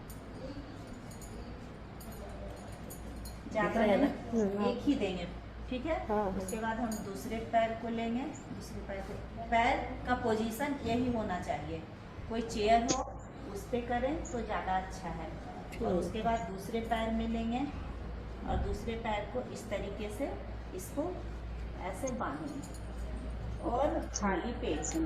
Speaker 1: ज़्यादा एक ही देंगे, ठीक है। उसके बाद हम दूसरे पैर को लेंगे। दूसरे पैर को, पैर का पोजीशन यही होना चाहिए। कोई चेयर हो उस पे करें तो ज़्यादा अच्छा है। और उसके बाद दूसरे पैर में लेंगे और दूसरे पैर को इस तरीके से इसको ऐसे बांधेंगे और खाली पेट से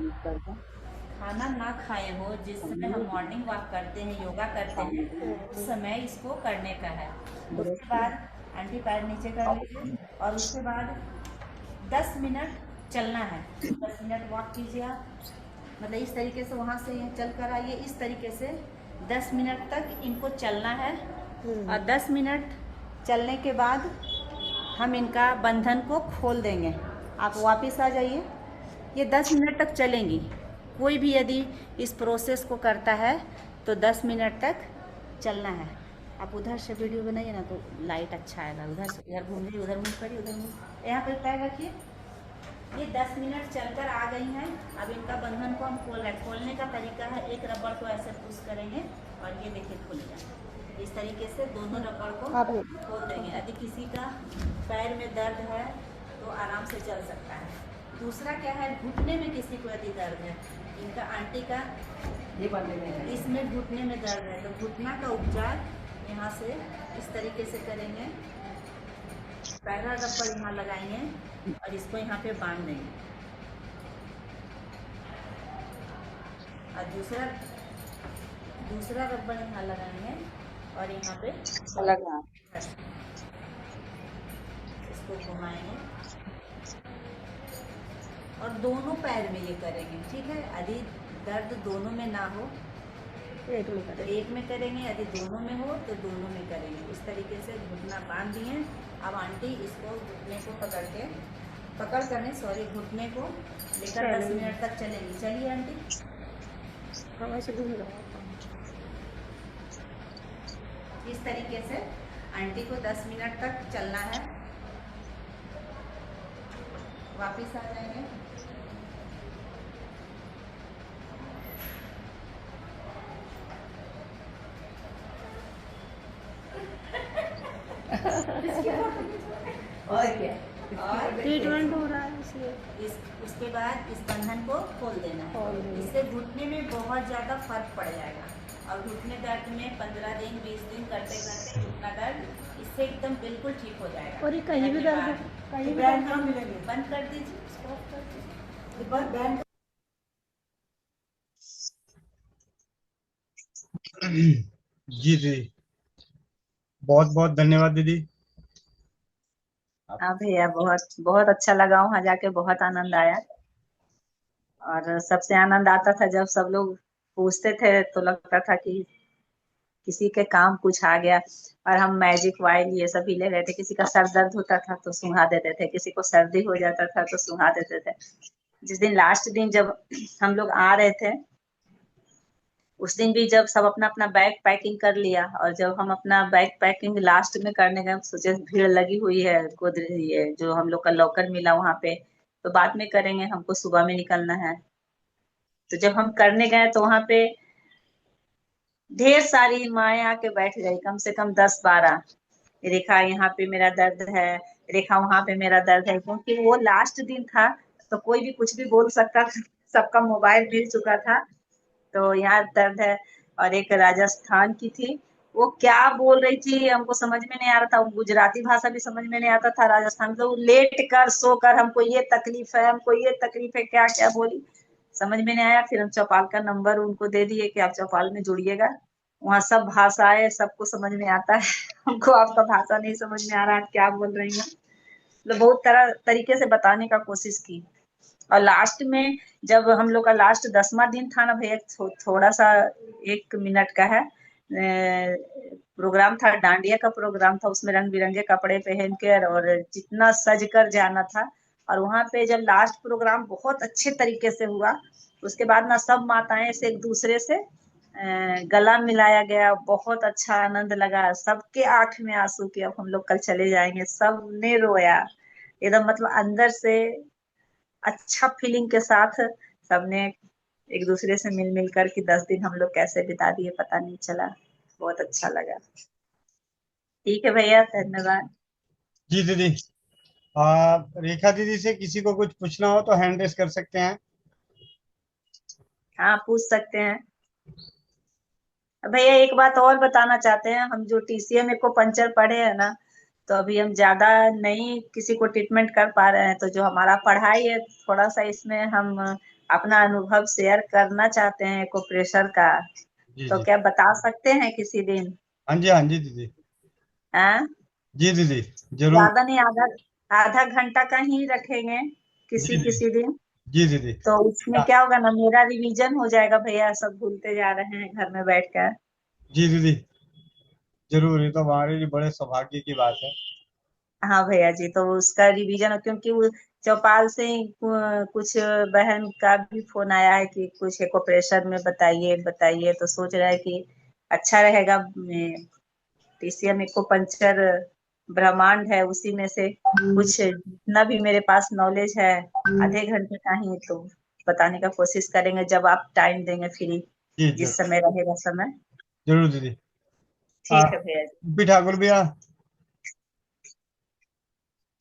Speaker 1: खाना ना खाए हो। जिस समय हम मॉर्निंग वॉक करते हैं, योगा करते हैं, उस समय इसको करने का है। उसके बाद आंटी पैर नीचे कर लीजिए और उसके बाद 10 मिनट चलना है। 10 मिनट वॉक कीजिए आप, मतलब इस तरीके से वहाँ से चल कर आइए। इस तरीके से 10 मिनट तक इनको चलना है और 10 मिनट चलने के बाद हम इनका बंधन को खोल देंगे। आप वापस आ जाइए। ये 10 मिनट तक चलेंगी। कोई भी यदि इस प्रोसेस को करता है तो 10 मिनट तक चलना है। आप उधर से वीडियो बनाइए ना तो लाइट अच्छा आएगा। उधर से इधर घूमिए, उधर मूव करिए, उधर मूव, यहाँ पर पैर रखिए। ये 10 मिनट चलकर आ गई हैं। अब इनका बंधन को हम खोल रहे हैं। खोलने का तरीका है, एक रबड़ को ऐसे पुश करेंगे और ये देखिए खुल गया। इस तरीके से दोनों रबड़ को खोल देंगे। यदि किसी का पैर में दर्द है तो आराम से चल सकता है। दूसरा क्या है, घुटने में किसी को यदि दर्द है, इनका आंटी का इसमें घुटने में दर्द है तो घुटना का उपचार यहाँ से इस तरीके से करेंगे। पहला रबड़ यहाँ लगाएंगे और इसको यहाँ पे बांध देंगे और दूसरा रबड़ यहाँ लगाएंगे और यहाँ पे लगा इसको घुमाएंगे और दोनों पैर में ये करेंगे, ठीक है। यदि दर्द दोनों में ना हो तो एक में करेंगे, यदि दोनों में हो तो दोनों में करेंगे। इस तरीके से घुटना बांध दिए। अब आंटी इसको घुटने को घुटने को लेकर 10 मिनट तक चलेंगी। चलिए आंटी। इस तरीके से आंटी को 10 मिनट तक चलना है। वापिस आ जाएंगे।
Speaker 4: और क्या,
Speaker 1: और
Speaker 3: ट्रीटमेंट हो रहा है इसलिए।
Speaker 1: उसके बाद इस बंधन को खोल देना है। इससे घुटने में बहुत ज़्यादा फर्क पड़ जाएगा। और घुटने दर्द में 15 दिन 20 दिन करते करते घुटना दर्द इससे एकदम बिल्कुल ठीक हो जाएगा।
Speaker 3: और ये कहीं भी दर्द, कहीं भी
Speaker 4: बैंड कहाँ मिलेंगे?
Speaker 1: बंद कर दीजिए, स्टॉप कर दीजिए।
Speaker 4: बैंड
Speaker 2: जी जी, बहुत बहुत धन्यवाद दीदी।
Speaker 1: हाँ भैया, बहुत बहुत अच्छा लगा, वहाँ जाके बहुत आनंद आया। और सबसे आनंद आता था जब सब लोग पूछते थे तो लगता था कि किसी के काम कुछ आ गया। और हम मैजिक वाइल ये सब भी ले रहे थे। किसी का सर दर्द होता था तो सुंघा देते थे, किसी को सर्दी हो जाता था तो सुंघा देते थे। जिस दिन लास्ट दिन जब हम लोग आ रहे थे, उस दिन भी जब सब अपना अपना बैग पैकिंग कर लिया, और जब हम अपना बैग पैकिंग लास्ट में करने गए, सोचे भीड़ लगी हुई है, ये जो हम लोग का लॉकर मिला वहां पे, तो बाद में करेंगे, हमको सुबह में निकलना है। तो जब हम करने गए तो वहां पे ढेर सारी माएँ आके बैठ गई, कम से कम 10-12। रेखा यहाँ पे मेरा दर्द है, रेखा वहां पे मेरा दर्द है, क्योंकि वो लास्ट दिन था तो कोई भी कुछ भी बोल सकता था, सबका मोबाइल मिल चुका था। तो यहाँ दर्द है। और एक राजस्थान की थी, वो क्या बोल रही थी हमको समझ में नहीं आ रहा था, वो गुजराती भाषा भी समझ में नहीं आता था। राजस्थान तो लेट कर सो कर हमको ये तकलीफ है, हमको ये तकलीफ है, क्या क्या बोली समझ में नहीं आया। फिर हम चौपाल का नंबर उनको दे दिए कि आप चौपाल में जुड़िएगा, वहाँ सब भाषाएं सबको समझ में आता है। हमको आपका भाषा नहीं समझ में आ रहा, आप क्या बोल रही हैं। मतलब बहुत तरह तरीके से बताने का कोशिश की। और लास्ट में जब हम लोग का लास्ट 10वां दिन था ना भैया, थोड़ा सा 1 मिनट का है, प्रोग्राम था, डांडिया का प्रोग्राम था, उसमें रंग बिरंगे कपड़े पहन कर और जितना सज कर जाना था। और वहां पे जब लास्ट प्रोग्राम बहुत अच्छे तरीके से हुआ, उसके बाद ना सब माताएं से एक दूसरे से गला मिलाया गया, बहुत अच्छा आनंद लगा, सबके आंख में आंसू कि अब हम लोग कल चले जाएंगे, सबने रोया एकदम, मतलब अंदर से अच्छा फीलिंग के साथ सबने एक दूसरे से मिल मिल कर कि 10 दिन हम लोग कैसे बिता दिए पता नहीं चला। बहुत अच्छा लगा। ठीक है भैया, धन्यवाद।
Speaker 2: जी दीदी, रेखा दीदी से किसी को कुछ पूछना हो तो हैंड रेस कर सकते हैं।
Speaker 1: हाँ, पूछ सकते हैं। भैया एक बात और बताना चाहते हैं, हम जो टीसीएम को पंचर पढ़े हैं ना, तो अभी हम ज्यादा नहीं किसी को ट्रीटमेंट कर पा रहे हैं, तो जो हमारा पढ़ाई है थोड़ा सा इसमें हम अपना अनुभव शेयर करना चाहते हैं एको प्रेशर का।
Speaker 2: जी
Speaker 1: तो
Speaker 2: जी,
Speaker 1: क्या बता सकते हैं किसी दिन?
Speaker 2: हाँ जी दीदी।
Speaker 1: हाँ,
Speaker 2: जी दीदी, जरूर।
Speaker 1: ज्यादा नहीं, आधा आधा घंटा का ही रखेंगे
Speaker 2: जी
Speaker 1: किसी
Speaker 2: जी,
Speaker 1: किसी दिन।
Speaker 2: जी दीदी।
Speaker 1: तो उसमें क्या होगा ना, मेरा रिवीजन हो जाएगा भैया, सब भूलते जा रहे हैं घर में बैठकर।
Speaker 2: जी दीदी, जरूर, ये तो हमारे लिए बड़े सौभाग्य की बात है।
Speaker 1: हाँ भैया जी, तो उसका रिवीजन, क्योंकि वो चौपाल से ही कुछ बहन का भी फोन आया है कि कुछ प्रेशर में बताइए बताइए, तो सोच रहा है कि अच्छा रहेगा। टीसीएम पंचर ब्रह्मांड है, उसी में से कुछ जितना भी मेरे पास नॉलेज है, आधे घंटे का ही तो बताने का कोशिश करेंगे, जब आप टाइम देंगे फ्री,
Speaker 2: जी
Speaker 1: जिस
Speaker 2: जरूर,
Speaker 1: समय रहेगा समय।
Speaker 2: जरूर दीदी।
Speaker 1: ठीक है भैया जी।
Speaker 2: ओपी ठाकुर भैया,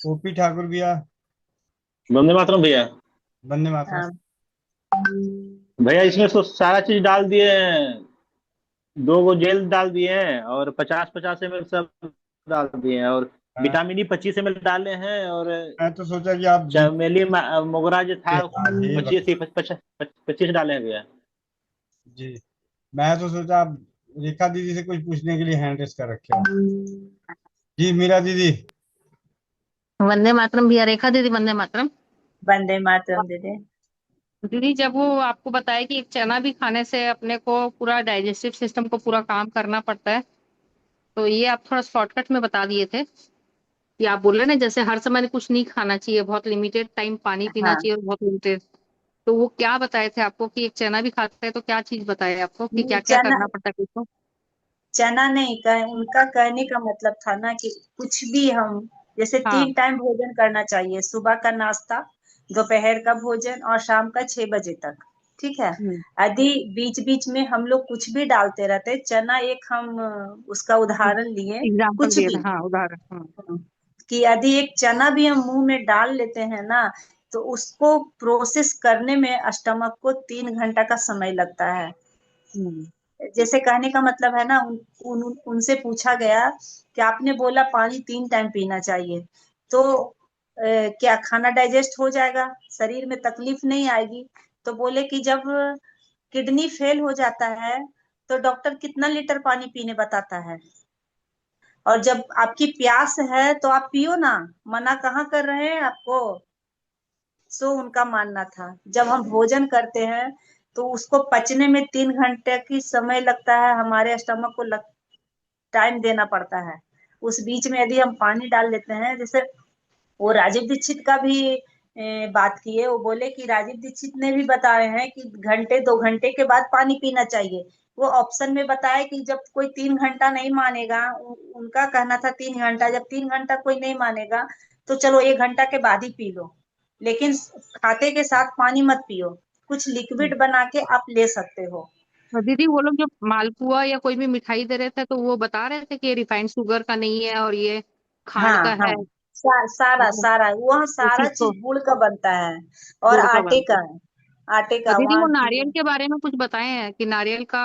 Speaker 2: ओपी ठाकुर भैया,
Speaker 5: वंदे मातरम भैया।
Speaker 2: वंदे मातरम।
Speaker 1: हाँ
Speaker 5: भैया इसमें तो सारा चीज डाल दिए हैं, 2 गो जेल डाल दिए हैं और 50-50 ml सब डाल दिए हैं, और
Speaker 2: हाँ,
Speaker 5: विटामिन ई 25 ml डाले हैं, और
Speaker 2: मैं तो सोचा कि आप जी
Speaker 5: चमेली मोगरा जो था
Speaker 2: ये
Speaker 5: 25 डाले हैं भैया।
Speaker 2: जी, मैं तो सोचा आप रेखा दीदी से कुछ पूछने के लिए हैंड रेस कर रखे हो। जी मीरा दीदी।
Speaker 6: वंदे मातरम भैया। रेखा दीदी वंदे मातरम।
Speaker 1: वंदे मातरम दीदी।
Speaker 6: दीदी जब वो आपको बताया कि एक चना भी खाने से अपने को पूरा डाइजेस्टिव सिस्टम को पूरा काम करना पड़ता है, तो ये आप थोड़ा शॉर्टकट में बता दिए थे कि आप बोल रहे ना जैसे हर समय कुछ नहीं खाना चाहिए, बहुत लिमिटेड टाइम पानी पीना
Speaker 1: हाँ,
Speaker 6: चाहिए और बहुत लिमिटेड। तो वो क्या बताए थे आपको कि एक चना भी खाता है तो क्या चीज बताए आपको कि क्या क्या
Speaker 1: चना
Speaker 6: करना पड़ता है किसको?
Speaker 1: चना नहीं कहे, उनका कहने का मतलब था ना कि कुछ भी हम, जैसे
Speaker 6: हाँ।
Speaker 1: 3 टाइम भोजन करना चाहिए, सुबह का नाश्ता, दोपहर का भोजन और शाम का 6 बजे तक। ठीक है।
Speaker 6: हम्म।
Speaker 1: यदि बीच बीच में हम लोग कुछ भी डालते रहते, चना एक हम उसका उदाहरण लिए,
Speaker 6: एग्जाम्पल
Speaker 1: कुछ
Speaker 6: दिए थे,
Speaker 1: भी
Speaker 6: हाँ उदाहरण। हाँ।
Speaker 1: कि यदि एक चना भी हम मुंह में डाल लेते हैं ना, तो उसको प्रोसेस करने में स्टमक को 3 घंटा का समय लगता है।
Speaker 6: हम्म।
Speaker 1: जैसे कहने का मतलब है ना, उनसे पूछा गया कि आपने बोला पानी 3 टाइम पीना चाहिए, तो क्या खाना डाइजेस्ट हो जाएगा, शरीर में तकलीफ नहीं आएगी? तो बोले कि जब किडनी फेल हो जाता है तो डॉक्टर कितना लीटर पानी पीने बताता है, और जब आपकी प्यास है तो आप पियो ना, मना कहाँ कर रहे हैं आपको। सो उनका मानना था जब हम भोजन करते हैं तो उसको पचने में 3 घंटे की समय लगता है, हमारे स्टमक को टाइम देना पड़ता है। उस बीच में यदि हम पानी डाल लेते हैं, जैसे वो राजीव दीक्षित का भी बात किए, वो बोले कि राजीव दीक्षित ने भी बताए हैं कि घंटे 2 घंटे के बाद पानी पीना चाहिए। वो ऑप्शन में बताया कि जब कोई 3 घंटा नहीं मानेगा, उनका कहना था 3 घंटा, जब 3 घंटा कोई नहीं मानेगा तो चलो 1 घंटा के बाद ही पी लो, लेकिन खाते के साथ पानी मत पियो, कुछ लिक्विड बना के आप ले सकते हो।
Speaker 6: तो दीदी वो लोग जो मालपुआ या कोई भी मिठाई दे रहे थे तो वो बता रहे थे कि ये रिफाइंड शुगर का नहीं है और ये खांड
Speaker 1: हाँ
Speaker 6: का
Speaker 1: हाँ,
Speaker 6: है।
Speaker 1: सारा
Speaker 6: मतलब
Speaker 1: सारा वहाँ
Speaker 6: उस
Speaker 1: सारा
Speaker 6: चीज को
Speaker 1: चीज गुड़ का बनता है और
Speaker 6: गुड़ का
Speaker 1: आटे
Speaker 6: बनता
Speaker 1: का
Speaker 6: है।
Speaker 1: है, आटे
Speaker 6: और
Speaker 1: का
Speaker 6: दीदी
Speaker 1: वहाँ।
Speaker 6: वो नारियल के बारे में कुछ बताए हैं कि नारियल का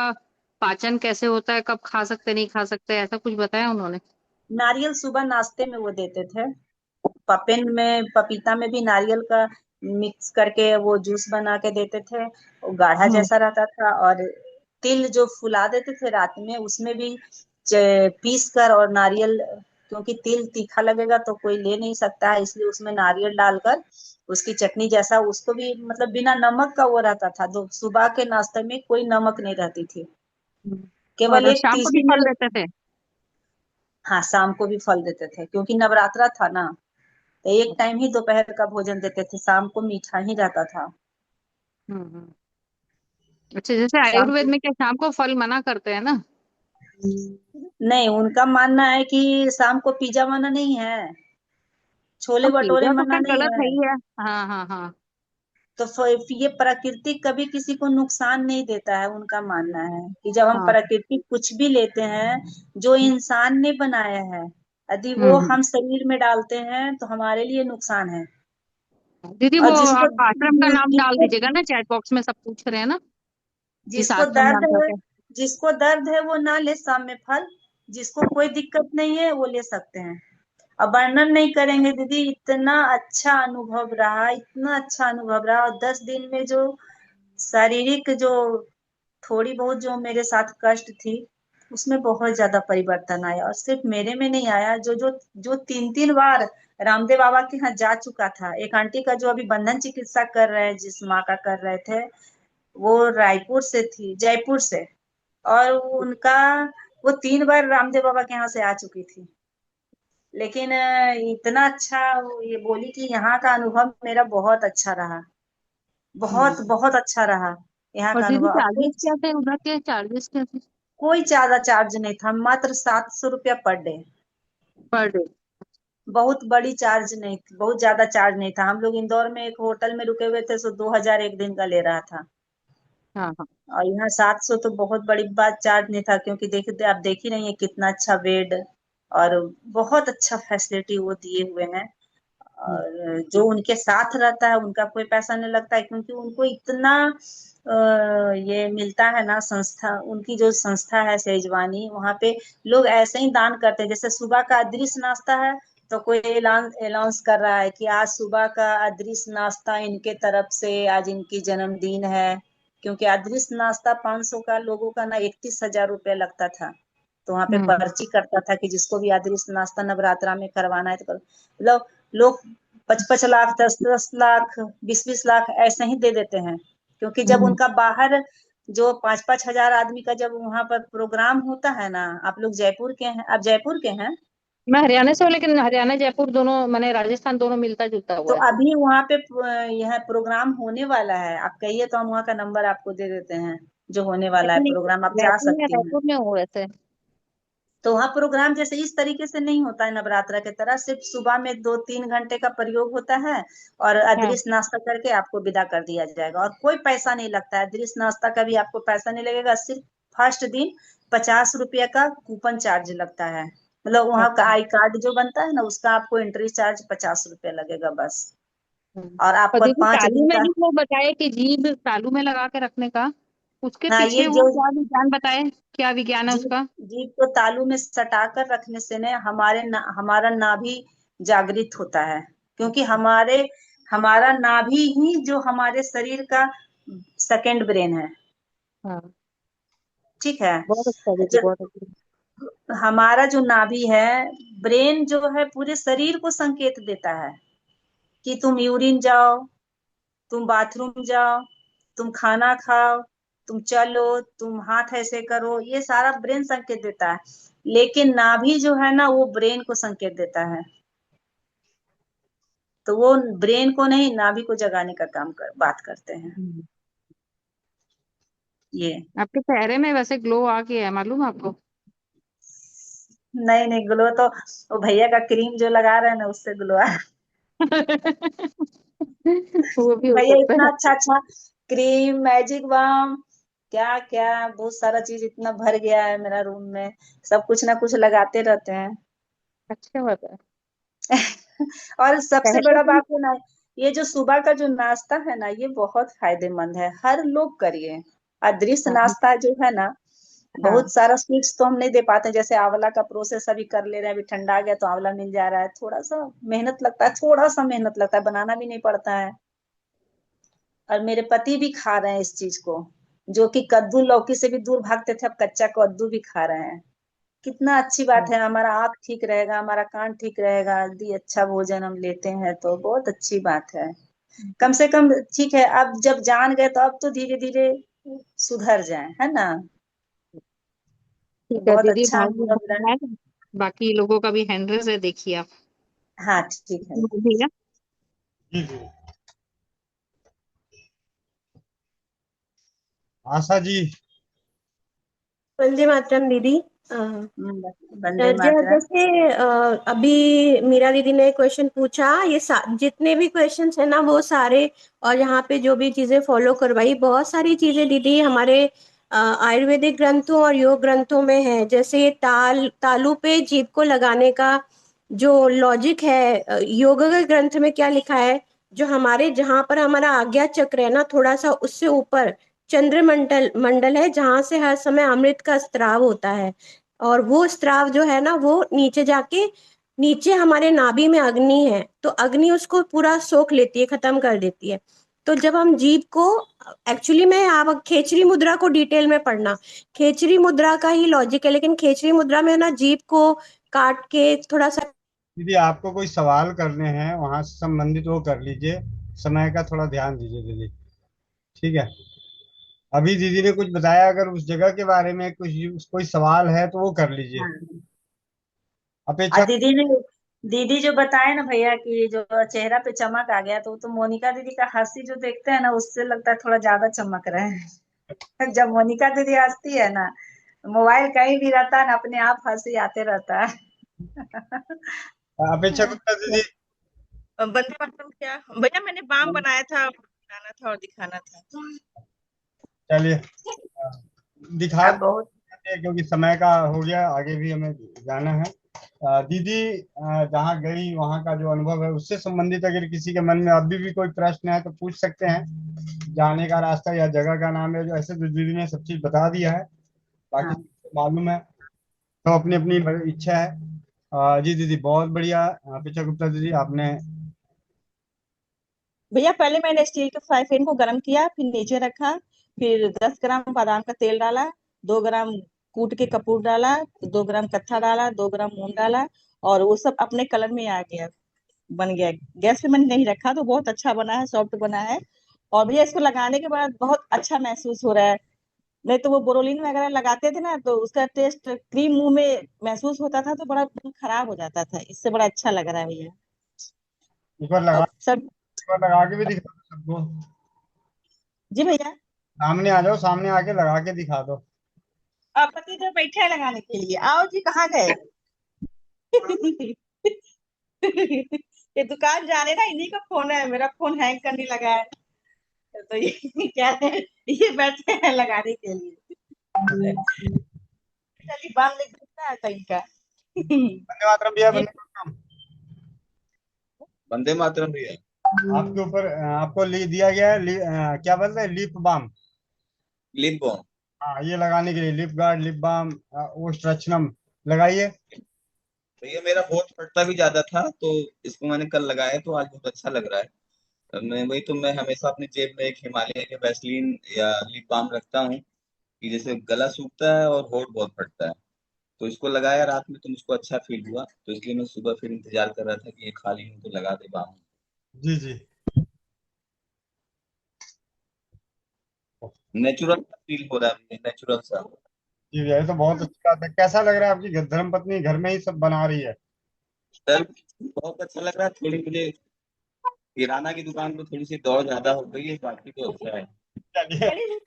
Speaker 6: पाचन कैसे होता है, कब खा सकते नहीं खा सकते, ऐसा कुछ बताया उन्होंने?
Speaker 1: नारियल सुबह नाश्ते में वो देते थे, पपेन में, पपीता में भी नारियल का मिक्स करके वो जूस बना के देते थे, वो गाढ़ा
Speaker 6: हम्म।
Speaker 1: जैसा रहता था। और तिल जो फुला देते थे रात में, उसमें भी पीस कर और नारियल, क्योंकि तिल तीखा लगेगा तो कोई ले नहीं सकता है, इसलिए उसमें नारियल डालकर उसकी चटनी जैसा, उसको भी मतलब बिना नमक का वो रहता था। तो सुबह के नाश्ते में कोई नमक नहीं रहती थी, केवल
Speaker 6: और
Speaker 1: एक
Speaker 6: शाम को भी
Speaker 1: तीसी में।
Speaker 6: फल देते थे?
Speaker 1: हाँ, शाम को भी फल देते थे क्योंकि नवरात्रा था ना, तो एक टाइम ही दोपहर का भोजन देते थे, शाम को मीठा ही रहता था।
Speaker 6: हम्म। अच्छा, जैसे
Speaker 1: शाम
Speaker 6: आयुर्वेद
Speaker 1: को
Speaker 6: में क्या शाम को फल मना करते हैं ना?
Speaker 1: नहीं, उनका मानना है कि शाम को पिज्जा मना नहीं है, छोले
Speaker 6: अब
Speaker 1: भटूरे
Speaker 6: पिज्जा तो
Speaker 1: मना
Speaker 6: खैर
Speaker 1: नहीं
Speaker 6: गलत है
Speaker 1: है।
Speaker 6: ही है। हाँ हाँ हाँ।
Speaker 1: तो ये प्रकृति कभी किसी को नुकसान नहीं देता है, उनका मानना है कि जब हम
Speaker 6: हाँ।
Speaker 1: प्रकृति कुछ भी लेते हैं जो इंसान ने बनाया है, यदि वो
Speaker 6: हम्म।
Speaker 1: हम शरीर में डालते हैं तो हमारे लिए नुकसान है।
Speaker 6: दीदी वो
Speaker 1: और जिसको
Speaker 6: आप आश्रम का नाम डाल
Speaker 1: जिसको
Speaker 6: दीजिएगा ना, चैट बॉक्स में सब पूछ रहे हैं ना किस
Speaker 1: जिसको
Speaker 6: आश्रम
Speaker 1: दर्द
Speaker 6: नाम
Speaker 1: है,
Speaker 6: करके।
Speaker 1: जिसको दर्द है वो ना ले शाम में फल, जिसको कोई दिक्कत नहीं है वो ले सकते हैं। अब वर्णन नहीं करेंगे दीदी, इतना अच्छा अनुभव रहा, इतना अच्छा अनुभव रहा। और 10 दिन में जो शारीरिक जो थोड़ी बहुत जो मेरे साथ कष्ट थी, उसमें बहुत ज्यादा परिवर्तन आया। और सिर्फ मेरे में नहीं आया, जो जो जो 3 3 बार रामदेव बाबा के यहाँ जा चुका था, एक आंटी का जो अभी बंधन चिकित्सा कर रहे हैं, जिस माँ का कर रहे थे, वो रायपुर से थी, जयपुर से, और उनका वो 3 बार रामदेव बाबा के यहाँ से आ चुकी थी। लेकिन इतना अच्छा ये बोली कि यहाँ का अनुभव मेरा बहुत अच्छा रहा, बहुत
Speaker 6: हम्म।
Speaker 1: बहुत अच्छा रहा यहाँ
Speaker 6: और
Speaker 1: का
Speaker 6: दीदी
Speaker 1: अनुभव। अब कोई
Speaker 6: चार्जेस क्या थे उधर के, चार्जेस क्या थे?
Speaker 1: कोई ज्यादा चार्ज नहीं था, मात्र 700 रुपया पर डे।
Speaker 6: Per day?
Speaker 1: बहुत बड़ी चार्ज नहीं थी, बहुत ज्यादा चार्ज नहीं था। हम लोग इंदौर में एक होटल में रुके हुए थे, सो 2000 एक दिन का ले रहा था।
Speaker 6: हाँ हाँ।
Speaker 1: और यहाँ 700 तो बहुत बड़ी बात चार्ज नहीं था, क्योंकि देख आप देख ही रही हैं कितना अच्छा बेड और बहुत अच्छा फैसिलिटी वो दिए हुए हैं।
Speaker 6: हम्म।
Speaker 1: और जो उनके साथ रहता है उनका कोई पैसा नहीं लगता है, क्योंकि उनको इतना ये मिलता है ना, संस्था, उनकी जो संस्था है सेजवानी, वहाँ पे लोग ऐसे ही दान करते हैं। जैसे सुबह का अदृश्य नाश्ता है, तो कोई ऐलान अनाउंस कर रहा है कि आज सुबह का अदृश्य नाश्ता इनके तरफ से, आज इनकी जन्मदिन है। क्योंकि अदृश्य नाश्ता 500 का लोगों का ना 31,000 रुपया लगता था। तो वहाँ पे
Speaker 6: हम्म।
Speaker 1: पर्ची करता था कि जिसको भी अदृश्य नाश्ता नवरात्रा में करवाना है तो करो। मतलब लोग 5 5 लाख, 10 10 लाख, 20 20 लाख ऐसे ही दे देते हैं, क्योंकि जब
Speaker 6: हम्म।
Speaker 1: उनका बाहर जो 5 5 हजार आदमी का जब वहां पर प्रोग्राम होता है ना। आप लोग जयपुर के हैं, आप जयपुर के हैं?
Speaker 6: मैं हरियाणा से हूँ, लेकिन हरियाणा जयपुर दोनों मैंने राजस्थान दोनों मिलता जुलता
Speaker 1: तो
Speaker 6: हुआ है।
Speaker 1: अभी वहां पे यह प्रोग्राम होने वाला है, आप कहिए तो हम वहाँ का नंबर आपको दे देते हैं। जो होने वाला है
Speaker 6: लेकिन
Speaker 1: प्रोग्राम, आप जा
Speaker 6: जयपुर में
Speaker 1: सकती हैं।
Speaker 6: रायपुर में हूँ वैसे।
Speaker 1: तो वहाँ प्रोग्राम जैसे इस तरीके से नहीं होता है नवरात्रा की तरह, सिर्फ सुबह में 2 3 घंटे का प्रयोग होता है और
Speaker 6: हाँ।
Speaker 1: अदृश्य नाश्ता करके आपको विदा कर दिया जाएगा, और कोई पैसा नहीं लगता है। अदृश्य नाश्ता का भी आपको पैसा नहीं लगेगा, सिर्फ फर्स्ट दिन 50 रुपया का कूपन चार्ज लगता है। मतलब वहाँ का
Speaker 6: अच्छा।
Speaker 1: आई कार्ड जो बनता है ना, उसका आपको एंट्री चार्ज 50 रुपये लगेगा बस।
Speaker 6: हम्म।
Speaker 1: और
Speaker 6: और
Speaker 1: आपको
Speaker 6: दीदी,
Speaker 1: 5 दिन
Speaker 6: तालू में
Speaker 1: का।
Speaker 6: जो वो बताए कि जीभ तालू में लगा के रखने का, उसके
Speaker 1: हाँ, ये
Speaker 6: पीछे वो
Speaker 1: जो
Speaker 6: क्या विज्ञान बताए, क्या विज्ञान है
Speaker 1: जीभ
Speaker 6: उसका?
Speaker 1: जीभ को तालू में सटा कर रखने से ने हमारा नाभि जागृत होता है। क्योंकि हमारा नाभि ही जो हमारे शरीर का सेकंड ब्रेन है।
Speaker 6: हाँ।
Speaker 1: ठीक है।
Speaker 6: बहुत अच्छा दीदी,
Speaker 1: जो
Speaker 6: बहुत अच्छा।
Speaker 1: हमारा जो नाभि है, ब्रेन जो है पूरे शरीर को संकेत देता है कि तुम यूरिन जाओ, तुम बाथरूम जाओ, तुम खाना खाओ, तुम चलो, तुम हाथ ऐसे करो, ये सारा ब्रेन संकेत देता है। लेकिन नाभि जो है ना, वो ब्रेन को संकेत देता है। तो वो ब्रेन को नहीं, नाभि को जगाने का बात करते हैं
Speaker 6: हम्म।
Speaker 1: ये।
Speaker 6: आपके चेहरे में वैसे ग्लो आ गया है, मालूम है आपको?
Speaker 1: नहीं नहीं, ग्लो तो वो भैया का क्रीम जो लगा रहे हैं ना, उससे ग्लो आ।
Speaker 6: वो भी हो
Speaker 1: भैया
Speaker 6: सकता
Speaker 1: इतना
Speaker 6: है।
Speaker 1: अच्छा अच्छा क्रीम, मैजिक बाम, क्या क्या बहुत सारा चीज इतना भर गया है मेरा रूम में। सब कुछ ना कुछ लगाते रहते हैं।
Speaker 6: अच्छा बात है।
Speaker 1: और सबसे
Speaker 6: पहले
Speaker 1: बड़ा
Speaker 6: तो।
Speaker 1: बात है ना, ये जो सुबह का जो नाश्ता है ना, ये बहुत फायदेमंद है, हर लोग करिए। अदृश्य
Speaker 6: हाँ।
Speaker 1: नाश्ता जो है ना,
Speaker 6: हाँ।
Speaker 1: बहुत सारा स्वीट्स तो हम नहीं दे पाते। जैसे आंवला का प्रोसेस अभी कर ले रहे हैं, अभी ठंडा आ गया तो आंवला मिल जा रहा है, थोड़ा सा मेहनत लगता है, थोड़ा सा मेहनत लगता है, बनाना भी नहीं पड़ता है। और मेरे पति भी खा रहे हैं इस चीज को, जो कि कद्दू लौकी से भी दूर भागते थे, अब कच्चा कद्दू भी खा रहे हैं। कितना अच्छी बात है, हमारा आँख ठीक रहेगा, हमारा कान ठीक रहेगा, यदि अच्छा भोजन हम लेते हैं तो बहुत अच्छी बात है। कम से कम ठीक है, अब जब जान गए तो अब तो धीरे धीरे सुधर जाए, है ना।
Speaker 6: ठीक है
Speaker 1: बहुत
Speaker 6: दीदी,
Speaker 1: अच्छा
Speaker 6: भाई
Speaker 1: अनुभव रहा।
Speaker 6: है। बाकी लोगों का भी हैंडल्स है, देखिए आप।
Speaker 1: हाँ ठीक है।
Speaker 6: भैया।
Speaker 2: जी जी। आशा जी।
Speaker 7: वंदे मातरम दीदी।
Speaker 1: वंदे मातरम।
Speaker 7: जैसे अभी मीरा दीदी ने क्वेश्चन पूछा, ये जितने भी क्वेश्चंस है ना वो सारे, और यहाँ पे जो भी चीजें फॉलो करवाई, बहुत सारी चीजें दीदी हमारे आयुर्वेदिक ग्रंथों और योग ग्रंथों में है। जैसे ये तालू पे जीभ को लगाने का जो लॉजिक है, योग के ग्रंथ में क्या लिखा है, जो हमारे जहाँ पर हमारा आज्ञा चक्र है ना, थोड़ा सा उससे ऊपर चंद्रमंडल मंडल है, जहां से हर समय अमृत का स्त्राव होता है। और वो स्त्राव जो है ना, वो नीचे जाके, नीचे हमारे नाभि में अग्नि है, तो अग्नि उसको पूरा सोख लेती है, खत्म कर देती है। तो जब हम जीभ को, एक्चुअली में आप खेचरी मुद्रा को डिटेल में पढ़ना, खेचरी मुद्रा का ही लॉजिक है, लेकिन खेचरी मुद्रा में ना जीभ को काट के थोड़ा सा।
Speaker 2: दीदी आपको कोई सवाल करने हैं वहां से संबंधित, वो कर लीजिए। समय का थोड़ा ध्यान दीजिए दीदी। ठीक है। अभी दीदी ने कुछ बताया, अगर उस जगह के बारे में कुछ कोई सवाल है तो वो कर लीजिए।
Speaker 1: हाँ। और
Speaker 2: अपेक्षा।
Speaker 1: दीदी जो बताए ना भैया कि जो चेहरा पे चमक आ गया, तो वो तो मोनिका दीदी का हंसी जो देखते हैं ना, उससे लगता है थोड़ा ज्यादा चमक रहे हैं। जब मोनिका दीदी हंसती है ना, मोबाइल कहीं भी रहता है ना, अपने आप हंसी आते रहता है।
Speaker 2: अपेक्षा गुप्ता दीदी।
Speaker 8: वंदे मातरम क्या भैया, मैंने बाम बनाया था, बनाना था और दिखाना था।
Speaker 2: चलिए दिखा
Speaker 1: अब बहुत।
Speaker 2: देते हैं, क्योंकि समय का हो गया, आगे भी हमें जाना है। दीदी जहाँ गई वहाँ का जो अनुभव है, उससे संबंधित अगर किसी के मन में अभी भी कोई प्रश्न है तो पूछ सकते हैं। जाने का रास्ता या जगह का नाम है, जो ऐसे तो दीदी ने सब चीज बता दिया है, बाकी
Speaker 1: हाँ।
Speaker 2: सबको मालूम है। तो अपनी अपनी इच्छा है। जी दीदी बहुत बढ़िया। अपेक्षा गुप्ता दीदी आपने।
Speaker 8: भैया पहले मैंने स्टील के फ्राई पैन को गर्म किया, फिर नीचे रखा, फिर 10 ग्राम बादाम का तेल डाला, 2 ग्राम कूट के कपूर डाला, 2 ग्राम कत्था डाला, 2 ग्राम मूंग डाला, और वो सब अपने कलर में आ गया, बन गया। गैस पे मैंने नहीं रखा, तो बहुत अच्छा बना है, सॉफ्ट बना है। और भैया इसको लगाने के बाद बहुत अच्छा महसूस हो रहा है। नहीं तो वो बोरोलिन वगैरह लगाते थे ना, तो उसका टेस्ट क्रीम मुंह में महसूस होता था, तो बड़ा खराब हो जाता था। इससे बड़ा अच्छा लग रहा है भैया।
Speaker 2: एक
Speaker 8: अब सब।
Speaker 2: बार लगा के भी दिखा दो सबको।
Speaker 8: जी भैया।
Speaker 2: सामने आ जाओ, सामने आके लगा के दिखा दो।
Speaker 8: आप पति जो बैठे हैं लगाने के लिए, आओ जी, कहाँ गए? ये दुकान जाने ना, इन्हीं का फोन है, मेरा फोन हैंग करने लगा है। तो ये क्या है, ये बैठे हैं लगाने के लिए। चलिए बाम लिख देता है कहीं का।
Speaker 2: वंदे मातरम भैया, वंदे मातरम।
Speaker 9: वंदे मातरम भैया।
Speaker 2: आपके ऊपर आपको दिया गया है क्या बोलते हैं, लिप बाम।
Speaker 9: Lip Baum.
Speaker 2: हाँ, ये लगाने के लिए लिप गार्ड, लिप बाम, ओस्ट्रचनम लगाइए।
Speaker 9: भैया मेरा होठ फटता भी ज्यादा था, तो इसको मैंने कल लगाया तो आज बहुत अच्छा लग रहा है। मैं हमेशा अपनी जेब में एक हिमालय के वैसलीन या लिप बाम रखता हूँ, कि जैसे गला सूखता है और होठ बहुत फटता है, तो इसको लगाया रात में तो मुझको अच्छा फील हुआ, तो इसलिए मैं सुबह फिर इंतजार कर रहा था कि ये खाली हूँ तो लगा दे बाम।
Speaker 2: जी जी।
Speaker 9: नेचुरल फील हो रहा है, नेचुरल सा।
Speaker 2: जी भैया, ये तो बहुत अच्छी बात है। कैसा लग रहा है, आपकी धर्म पत्नी घर में ही सब बना रही है?
Speaker 9: सर बहुत अच्छा लग रहा है। थोड़ी मुझे किराना की दुकान पे थोड़ी सी दौड़ ज्यादा हो गई है, बाकी तो अच्छा है।
Speaker 2: चलिए।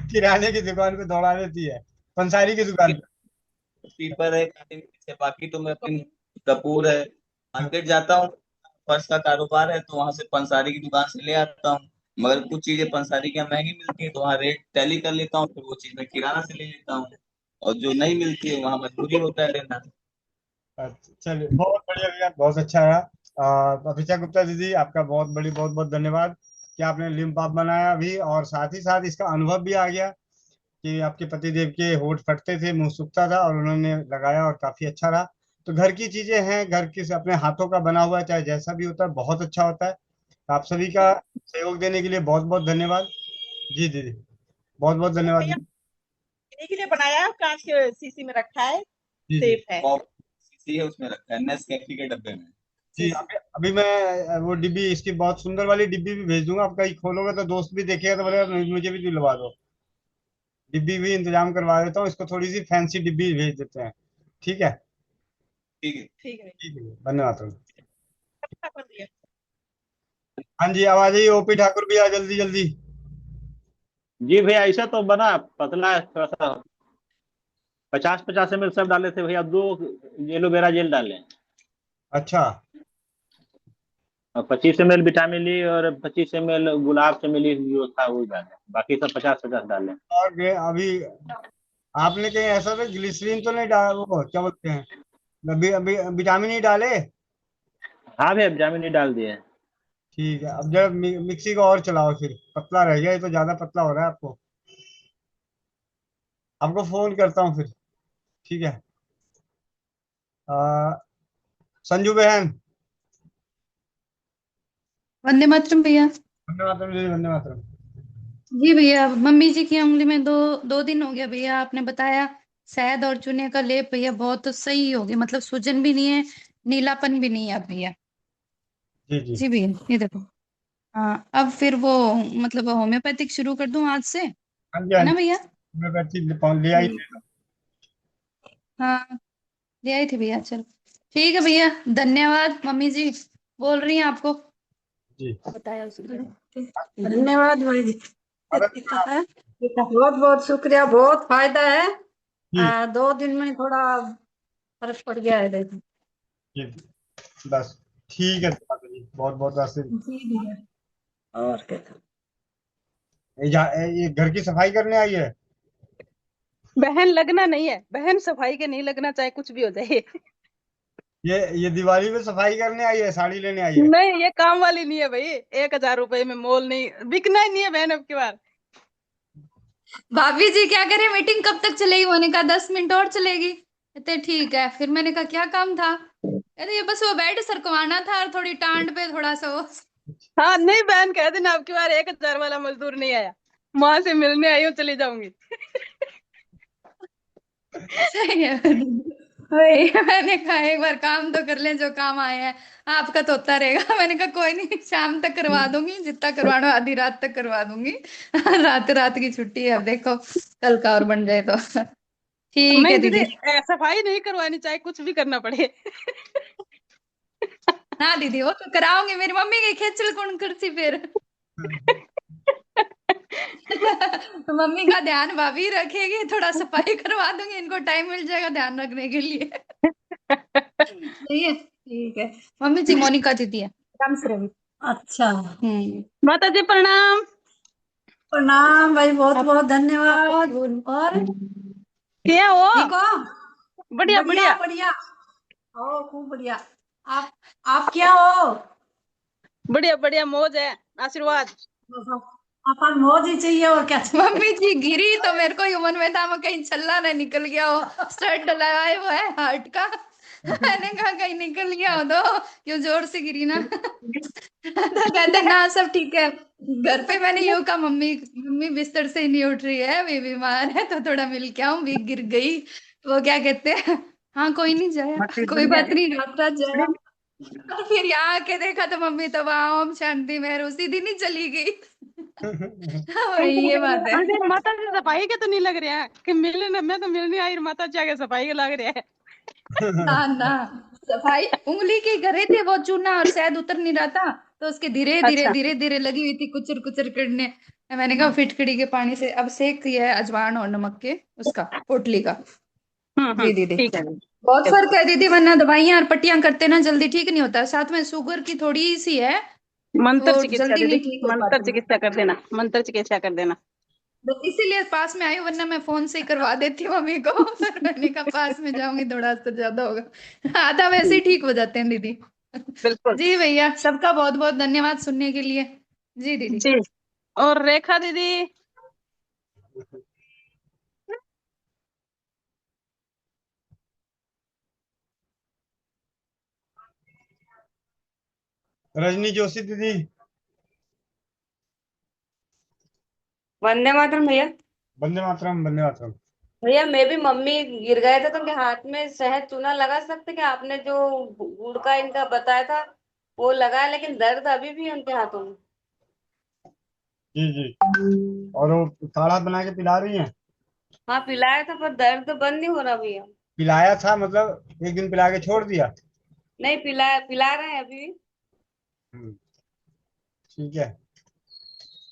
Speaker 2: किराने की दुकान पे दौड़ा देती है, पंसारी की दुकान पे।
Speaker 9: पीपर है काटे पीछे, बाकी तो मैं अपनी कपूर है, मार्केट जाता हूँ, फर्श का कारोबार है तो वहां से पंसारी की दुकान से ले आता हूँ। मगर कुछ चीजें पंसारी की यहाँ महंगी मिलती है, तो वहाँ रेट टैली कर लेता हूँ, फिर वो चीज मैं किराना से ले लेता हूँ, और जो नहीं मिलती है वहां मजबूरी होता है लेना।
Speaker 2: अच्छा, चलिए, बहुत बढ़िया भैया, बहुत अच्छा रहा। अभिषेक गुप्ता दीदी, आपका बहुत बहुत धन्यवाद कि आपने लिम्फ बाम बनाया अभी, और साथ ही साथ इसका अनुभव भी आ गया कि आपके पतिदेव के होंठ फटते थे, मुंह सूखता था, और उन्होंने लगाया और काफी अच्छा रहा। तो घर की चीजें हैं, घर के से अपने हाथों का बना हुआ, चाहे जैसा भी होता है, बहुत अच्छा होता है। आप सभी का सहयोग देने के लिए बहुत बहुत धन्यवाद। जी दीदी, बहुत बहुत धन्यवाद
Speaker 8: भैया
Speaker 2: दीदी।
Speaker 8: इन्हीं के लिए बनाया है, कांच के शीशी में रखा है,
Speaker 2: जी जी।
Speaker 8: सेफ है।
Speaker 9: शीशी है उसमें रखा है, नेस्कैफे के डब्बे में।
Speaker 2: जी,
Speaker 8: शीशी।
Speaker 2: अभी मैं वो डिब्बी, इसकी बहुत सुंदर वाली डिब्बी भी भेज दूंगा। आप कहीं खोलोगे तो दोस्त भी देखेगा तो बोलेगा मुझे भी दिलवा दो। डिब्बी भी इंतजाम करवा देता हूँ, इसको थोड़ी सी फैंसी डिब्बी भेज देते हैं। ठीक है।
Speaker 9: ठीक है।
Speaker 8: ठीक है
Speaker 2: ठीक है, धन्यवाद।
Speaker 8: भैया।
Speaker 2: हाँ जी, अब आ जाइए, ओपी ठाकुर भी आ जल्दी जल्दी।
Speaker 5: जी भैया, ऐसा तो बना पतला है थोड़ा सा। 50-50 ml सब डाले थे भैया, 2 एलोवेरा जेल डाले,
Speaker 2: अच्छा।
Speaker 5: और 25 ml विटामिन ई और 25 ml गुलाब चमेली जो था वो डाले, बाकी सब 50-50 डाले।
Speaker 2: और अभी आपने कहीं ऐसा तो ग्लिसरीन तो नहीं डाला, वो क्या बोलते हैं, अभी अभी विटामिन ई डाले?
Speaker 5: हाँ भैया, विटामिन ई डाल दिए।
Speaker 2: ठीक है, अब जब मिक्सी को और चलाओ, फिर पतला रह गया, ये तो ज्यादा पतला हो रहा है आपको। आपको फोन करता हूँ फिर। ठीक है। आ, संजू बहन।
Speaker 6: वंदे मातरम भैया।
Speaker 2: वंदे मातरम जी, वंदे मातरम।
Speaker 6: जी भैया, मम्मी जी की उंगली में दो दो दिन हो गया भैया, आपने बताया शहद और चूने का लेप भैया, बहुत सही हो गया, मतलब सूजन भी नहीं है, नीलापन भी नहीं है अब भैया।
Speaker 2: जी जी।
Speaker 6: जी भैया, ये देखो। हाँ, अब फिर वो मतलब होम्योपैथिक शुरू कर दूं आज से, है
Speaker 2: हाँ जी, हाँ
Speaker 6: ना
Speaker 2: जी।
Speaker 6: भैया?
Speaker 2: होम्योपैथी ले आई।
Speaker 6: ठीक। हाँ, ले आई थी भैया, चलो ठीक है भैया, धन्यवाद। मम्मी जी बोल रही हैं आपको,
Speaker 2: जी।
Speaker 6: बताया उसने।
Speaker 4: धन्यवाद भाई जी।
Speaker 2: अरे,
Speaker 4: बहुत बहुत शुक्रिया, बहुत फायदा है।
Speaker 2: जी
Speaker 4: 2 दिन में थोड़ा फर्क पड़ गया है, देखो।
Speaker 2: जी। बस ठीक है, माता जी, बहुत बहुत आशीर्वाद।
Speaker 4: जी भैया। और क्या।
Speaker 2: ये घर की सफाई करने आई है?
Speaker 10: बहन लगना नहीं है, बहन सफाई के नहीं लगना, चाहे कुछ भी हो जाए।
Speaker 2: ये दिवाली में सफाई करने आई है, साड़ी लेने आई है?
Speaker 10: नहीं, ये काम वाली नहीं है भाई, 1,000 रुपए में मोल नहीं, बिकना ही नहीं है बहन अब की बार।
Speaker 6: भाभी जी क्या करें, मीटिंग कब तक चलेगी? मैंने कहा 10 मिनट और चलेगी। कहते ठीक है, फिर मैंने कहा क्या काम था? कहते ये बस वो बेड सरकवाना था और थोड़ी टांड पे थोड़ा सा वो।
Speaker 10: हाँ नहीं, बहन कह देना अब की बार 1,000 वाला मजदूर नहीं आया, वहां से मिलने आई हूँ, चली जाऊंगी।
Speaker 6: सही है। वही मैंने कहा एक बार काम तो कर लें जो काम आए हैं, आपका तो होता रहेगा। मैंने कहा कोई नहीं, शाम तक करवा दूंगी, जितना करवाना आधी रात तक करवा दूंगी। रात रात की छुट्टी है, अब देखो कल का और बन जाए तो। ठीक है
Speaker 10: नहीं दीदी,
Speaker 6: दीदी।
Speaker 10: सफाई नहीं करवानी, चाहे कुछ भी करना पड़े।
Speaker 6: हाँ दीदी, वो तो कराओगे, मेरी मम्मी की खेचल कौन कुर्सी फिर। तो मम्मी का ध्यान भाभी रखेगी, थोड़ा सफाई करवा दूंगी, इनको टाइम मिल जाएगा ध्यान रखने के लिए। सही है, ठीक है। मम्मी जी मोनिका दीदी है, राम से रवि।
Speaker 4: अच्छा,
Speaker 10: माता जी प्रणाम।
Speaker 4: प्रणाम भाई, बहुत
Speaker 6: आप
Speaker 4: बहुत धन्यवाद। और
Speaker 10: क्या हो?
Speaker 4: ठीक हो?
Speaker 10: बढ़िया
Speaker 4: बढ़िया
Speaker 10: बढ़िया
Speaker 4: बढ़िया। ओ खूब बढ़िया। आप क्या हो?
Speaker 10: बढ़िया बढ़िया मौज है, आशीर्वाद।
Speaker 4: अपन मौज ही चाहिए और क्या चाहिए।
Speaker 11: मम्मी जी गिरी तो मेरे को ही मन में था मैं कहीं छल्ला ना निकल गया हो। स्टड डलाए हुआ है हार्ट का। मैंने कहा कहीं निकल गया हो तो क्यों जोर से गिरी ना। तो कहते ना सब ठीक है। घर पे मैंने यूं कहा मम्मी मम्मी बिस्तर से ही नहीं उठ रही है, वे बीमार है तो थोड़ा मिल के आऊं, भी गिर गई। वो क्या कहते हैं, हाँ कोई नहीं जाया, कोई बात नहीं, रात रात जाया। और फिर यहाँ आके देखा तो मम्मी तो वहां ओम शांति में उसी दिन ही चली गई। वही ये बात है।
Speaker 10: अरे माता जी सफाई के तो नहीं लग रहा है कि मिलने, मैं तो मिलने आई, माता जी आगे सफाई के लग रहा है।
Speaker 11: ना ना सफाई उंगली के करे थे वो चूना और शायद उतर नहीं रहा था, तो उसके धीरे धीरे
Speaker 10: अच्छा।
Speaker 11: धीरे धीरे लगी हुई थी कुचर कुचर करने। मैंने कहा फिटकड़ी के पानी से अब सेक दिया है अजवाइन और नमक के उसका पोटली का। जी दीदी
Speaker 10: ठीक है।
Speaker 11: बहुत फर्क है दीदी, वरना दवाइयां और पट्टियां करते ना जल्दी ठीक नहीं होता। साथ में शुगर की थोड़ी सी है,
Speaker 10: मंत्र
Speaker 11: वो
Speaker 10: चिकित्सा
Speaker 11: जल्दी
Speaker 10: दीदी,
Speaker 11: नहीं ठीक हो
Speaker 10: मंत्र
Speaker 11: पाती।
Speaker 10: चिकित्सा कर देना, मंत्र चिकित्सा कर देना।
Speaker 11: तो इसीलिए पास में आई हूँ, वरना मैं फोन से ही करवा देती हूँ मम्मी को। पर मैंने कहा पास में जाऊंगी थोड़ा असर ज्यादा होगा, आधा वैसे ही ठीक हो जाते हैं दीदी।
Speaker 10: बिल्कुल
Speaker 11: जी भैया सबका बहुत बहुत धन्यवाद सुनने के लिए। जी दीदी।
Speaker 10: जी। और रेखा दीदी,
Speaker 2: रजनी जोशी दीदी।
Speaker 1: वंदे मातरम भैया।
Speaker 2: वंदे मातरम, वंदे मातरम।
Speaker 1: भैया मैं भी, मम्मी गिर गए थे तो उनके हाथ में शहद चूना लगा सकते क्या? आपने जो गुड़ का इनका बताया था वो लगाया, लेकिन दर्द अभी भी है उनके हाथों में।
Speaker 2: जी जी। और वो काढ़ा बना के पिला रही हैं?
Speaker 1: हाँ पिलाया था पर दर्द बंद नहीं हो रहा भैया।
Speaker 2: पिलाया था मतलब एक दिन पिला के छोड़ दिया?
Speaker 1: नहीं पिला पिला रहे हैं अभी भी।
Speaker 2: ठीक है।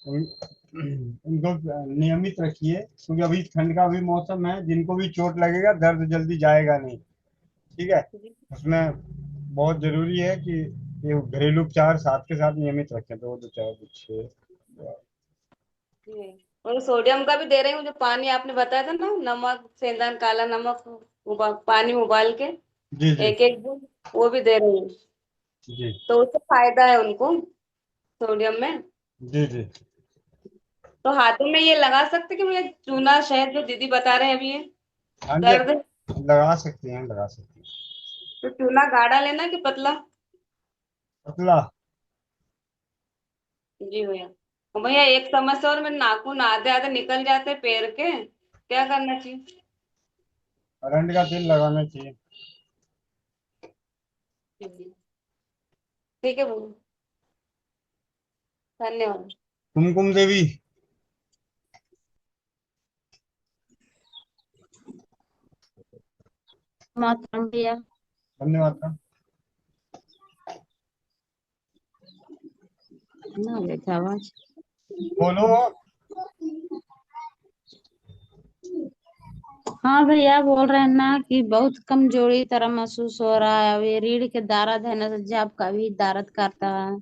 Speaker 2: उनको नियमित रखिए क्योंकि अभी ठंड का भी मौसम है, जिनको भी चोट लगेगा दर्द जल्दी जाएगा नहीं। ठीक है। उसमें बहुत जरूरी है कि ये घरेलू उपचार साथ के साथ नियमित रखें। तो वो चाहे कुछ
Speaker 1: और सोडियम का भी दे रही हूँ, जो पानी आपने बताया था ना, नमक सेंधा काला नमक पानी में उबाल के
Speaker 2: जी जी
Speaker 1: एक एक बूंद वो भी दे रही हूँ।
Speaker 2: जी
Speaker 1: तो उससे फायदा है उनको सोडियम में।
Speaker 2: जी जी।
Speaker 1: तो हाथों में ये लगा सकते कि मुझे चूना शहद जो दीदी बता रहे हैं अभी ये
Speaker 2: हाँ जी,
Speaker 1: दर्द?
Speaker 2: लगा सकती हैं, लगा सकती हैं।
Speaker 1: तो चूना गाढ़ा लेना कि पतला?
Speaker 2: पतला।
Speaker 1: जी भैया। और भैया एक समस्या और, मेरे नाखून आधे आधे निकल जाते हैं पैर के, क्या करना चाहिए?
Speaker 2: अरंड का तेल लगाना चाहिए।
Speaker 1: ठीक है भैया, धन्यवाद।
Speaker 2: कुमकुम देवी।
Speaker 12: मातरम भैया।
Speaker 2: धन्यवाद था।
Speaker 12: ना लेते आवाज।
Speaker 2: बोलो।
Speaker 12: हाँ भैया बोल रहे हैं ना कि बहुत कमजोरी तरह महसूस हो रहा है। अब ये रीढ़ के दर्द है ना, तो जब का भी दर्द करता है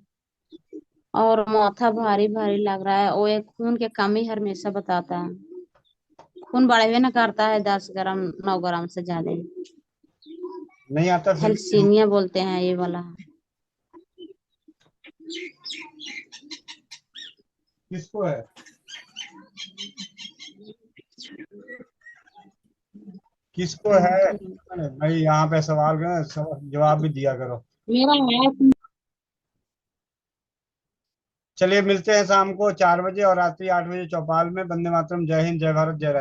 Speaker 12: और माथा भारी भारी लग रहा है। वो एक खून के कमी हमेशा बताता है। खून बढ़े ना करता है 10 ग्राम 9 ग्राम से ज्यादा।
Speaker 2: नहीं आता फिर?
Speaker 12: थैलेसीमिया बोलते हैं ये वाला।
Speaker 2: किसको है? किसको है भाई? यहाँ पे सवाल का जवाब भी दिया करो।
Speaker 12: मेरा है।
Speaker 2: चलिए मिलते हैं शाम को 4 बजे और रात्रि 8 बजे चौपाल में। वंदे मातरम। जय हिंद, जय भारत, जय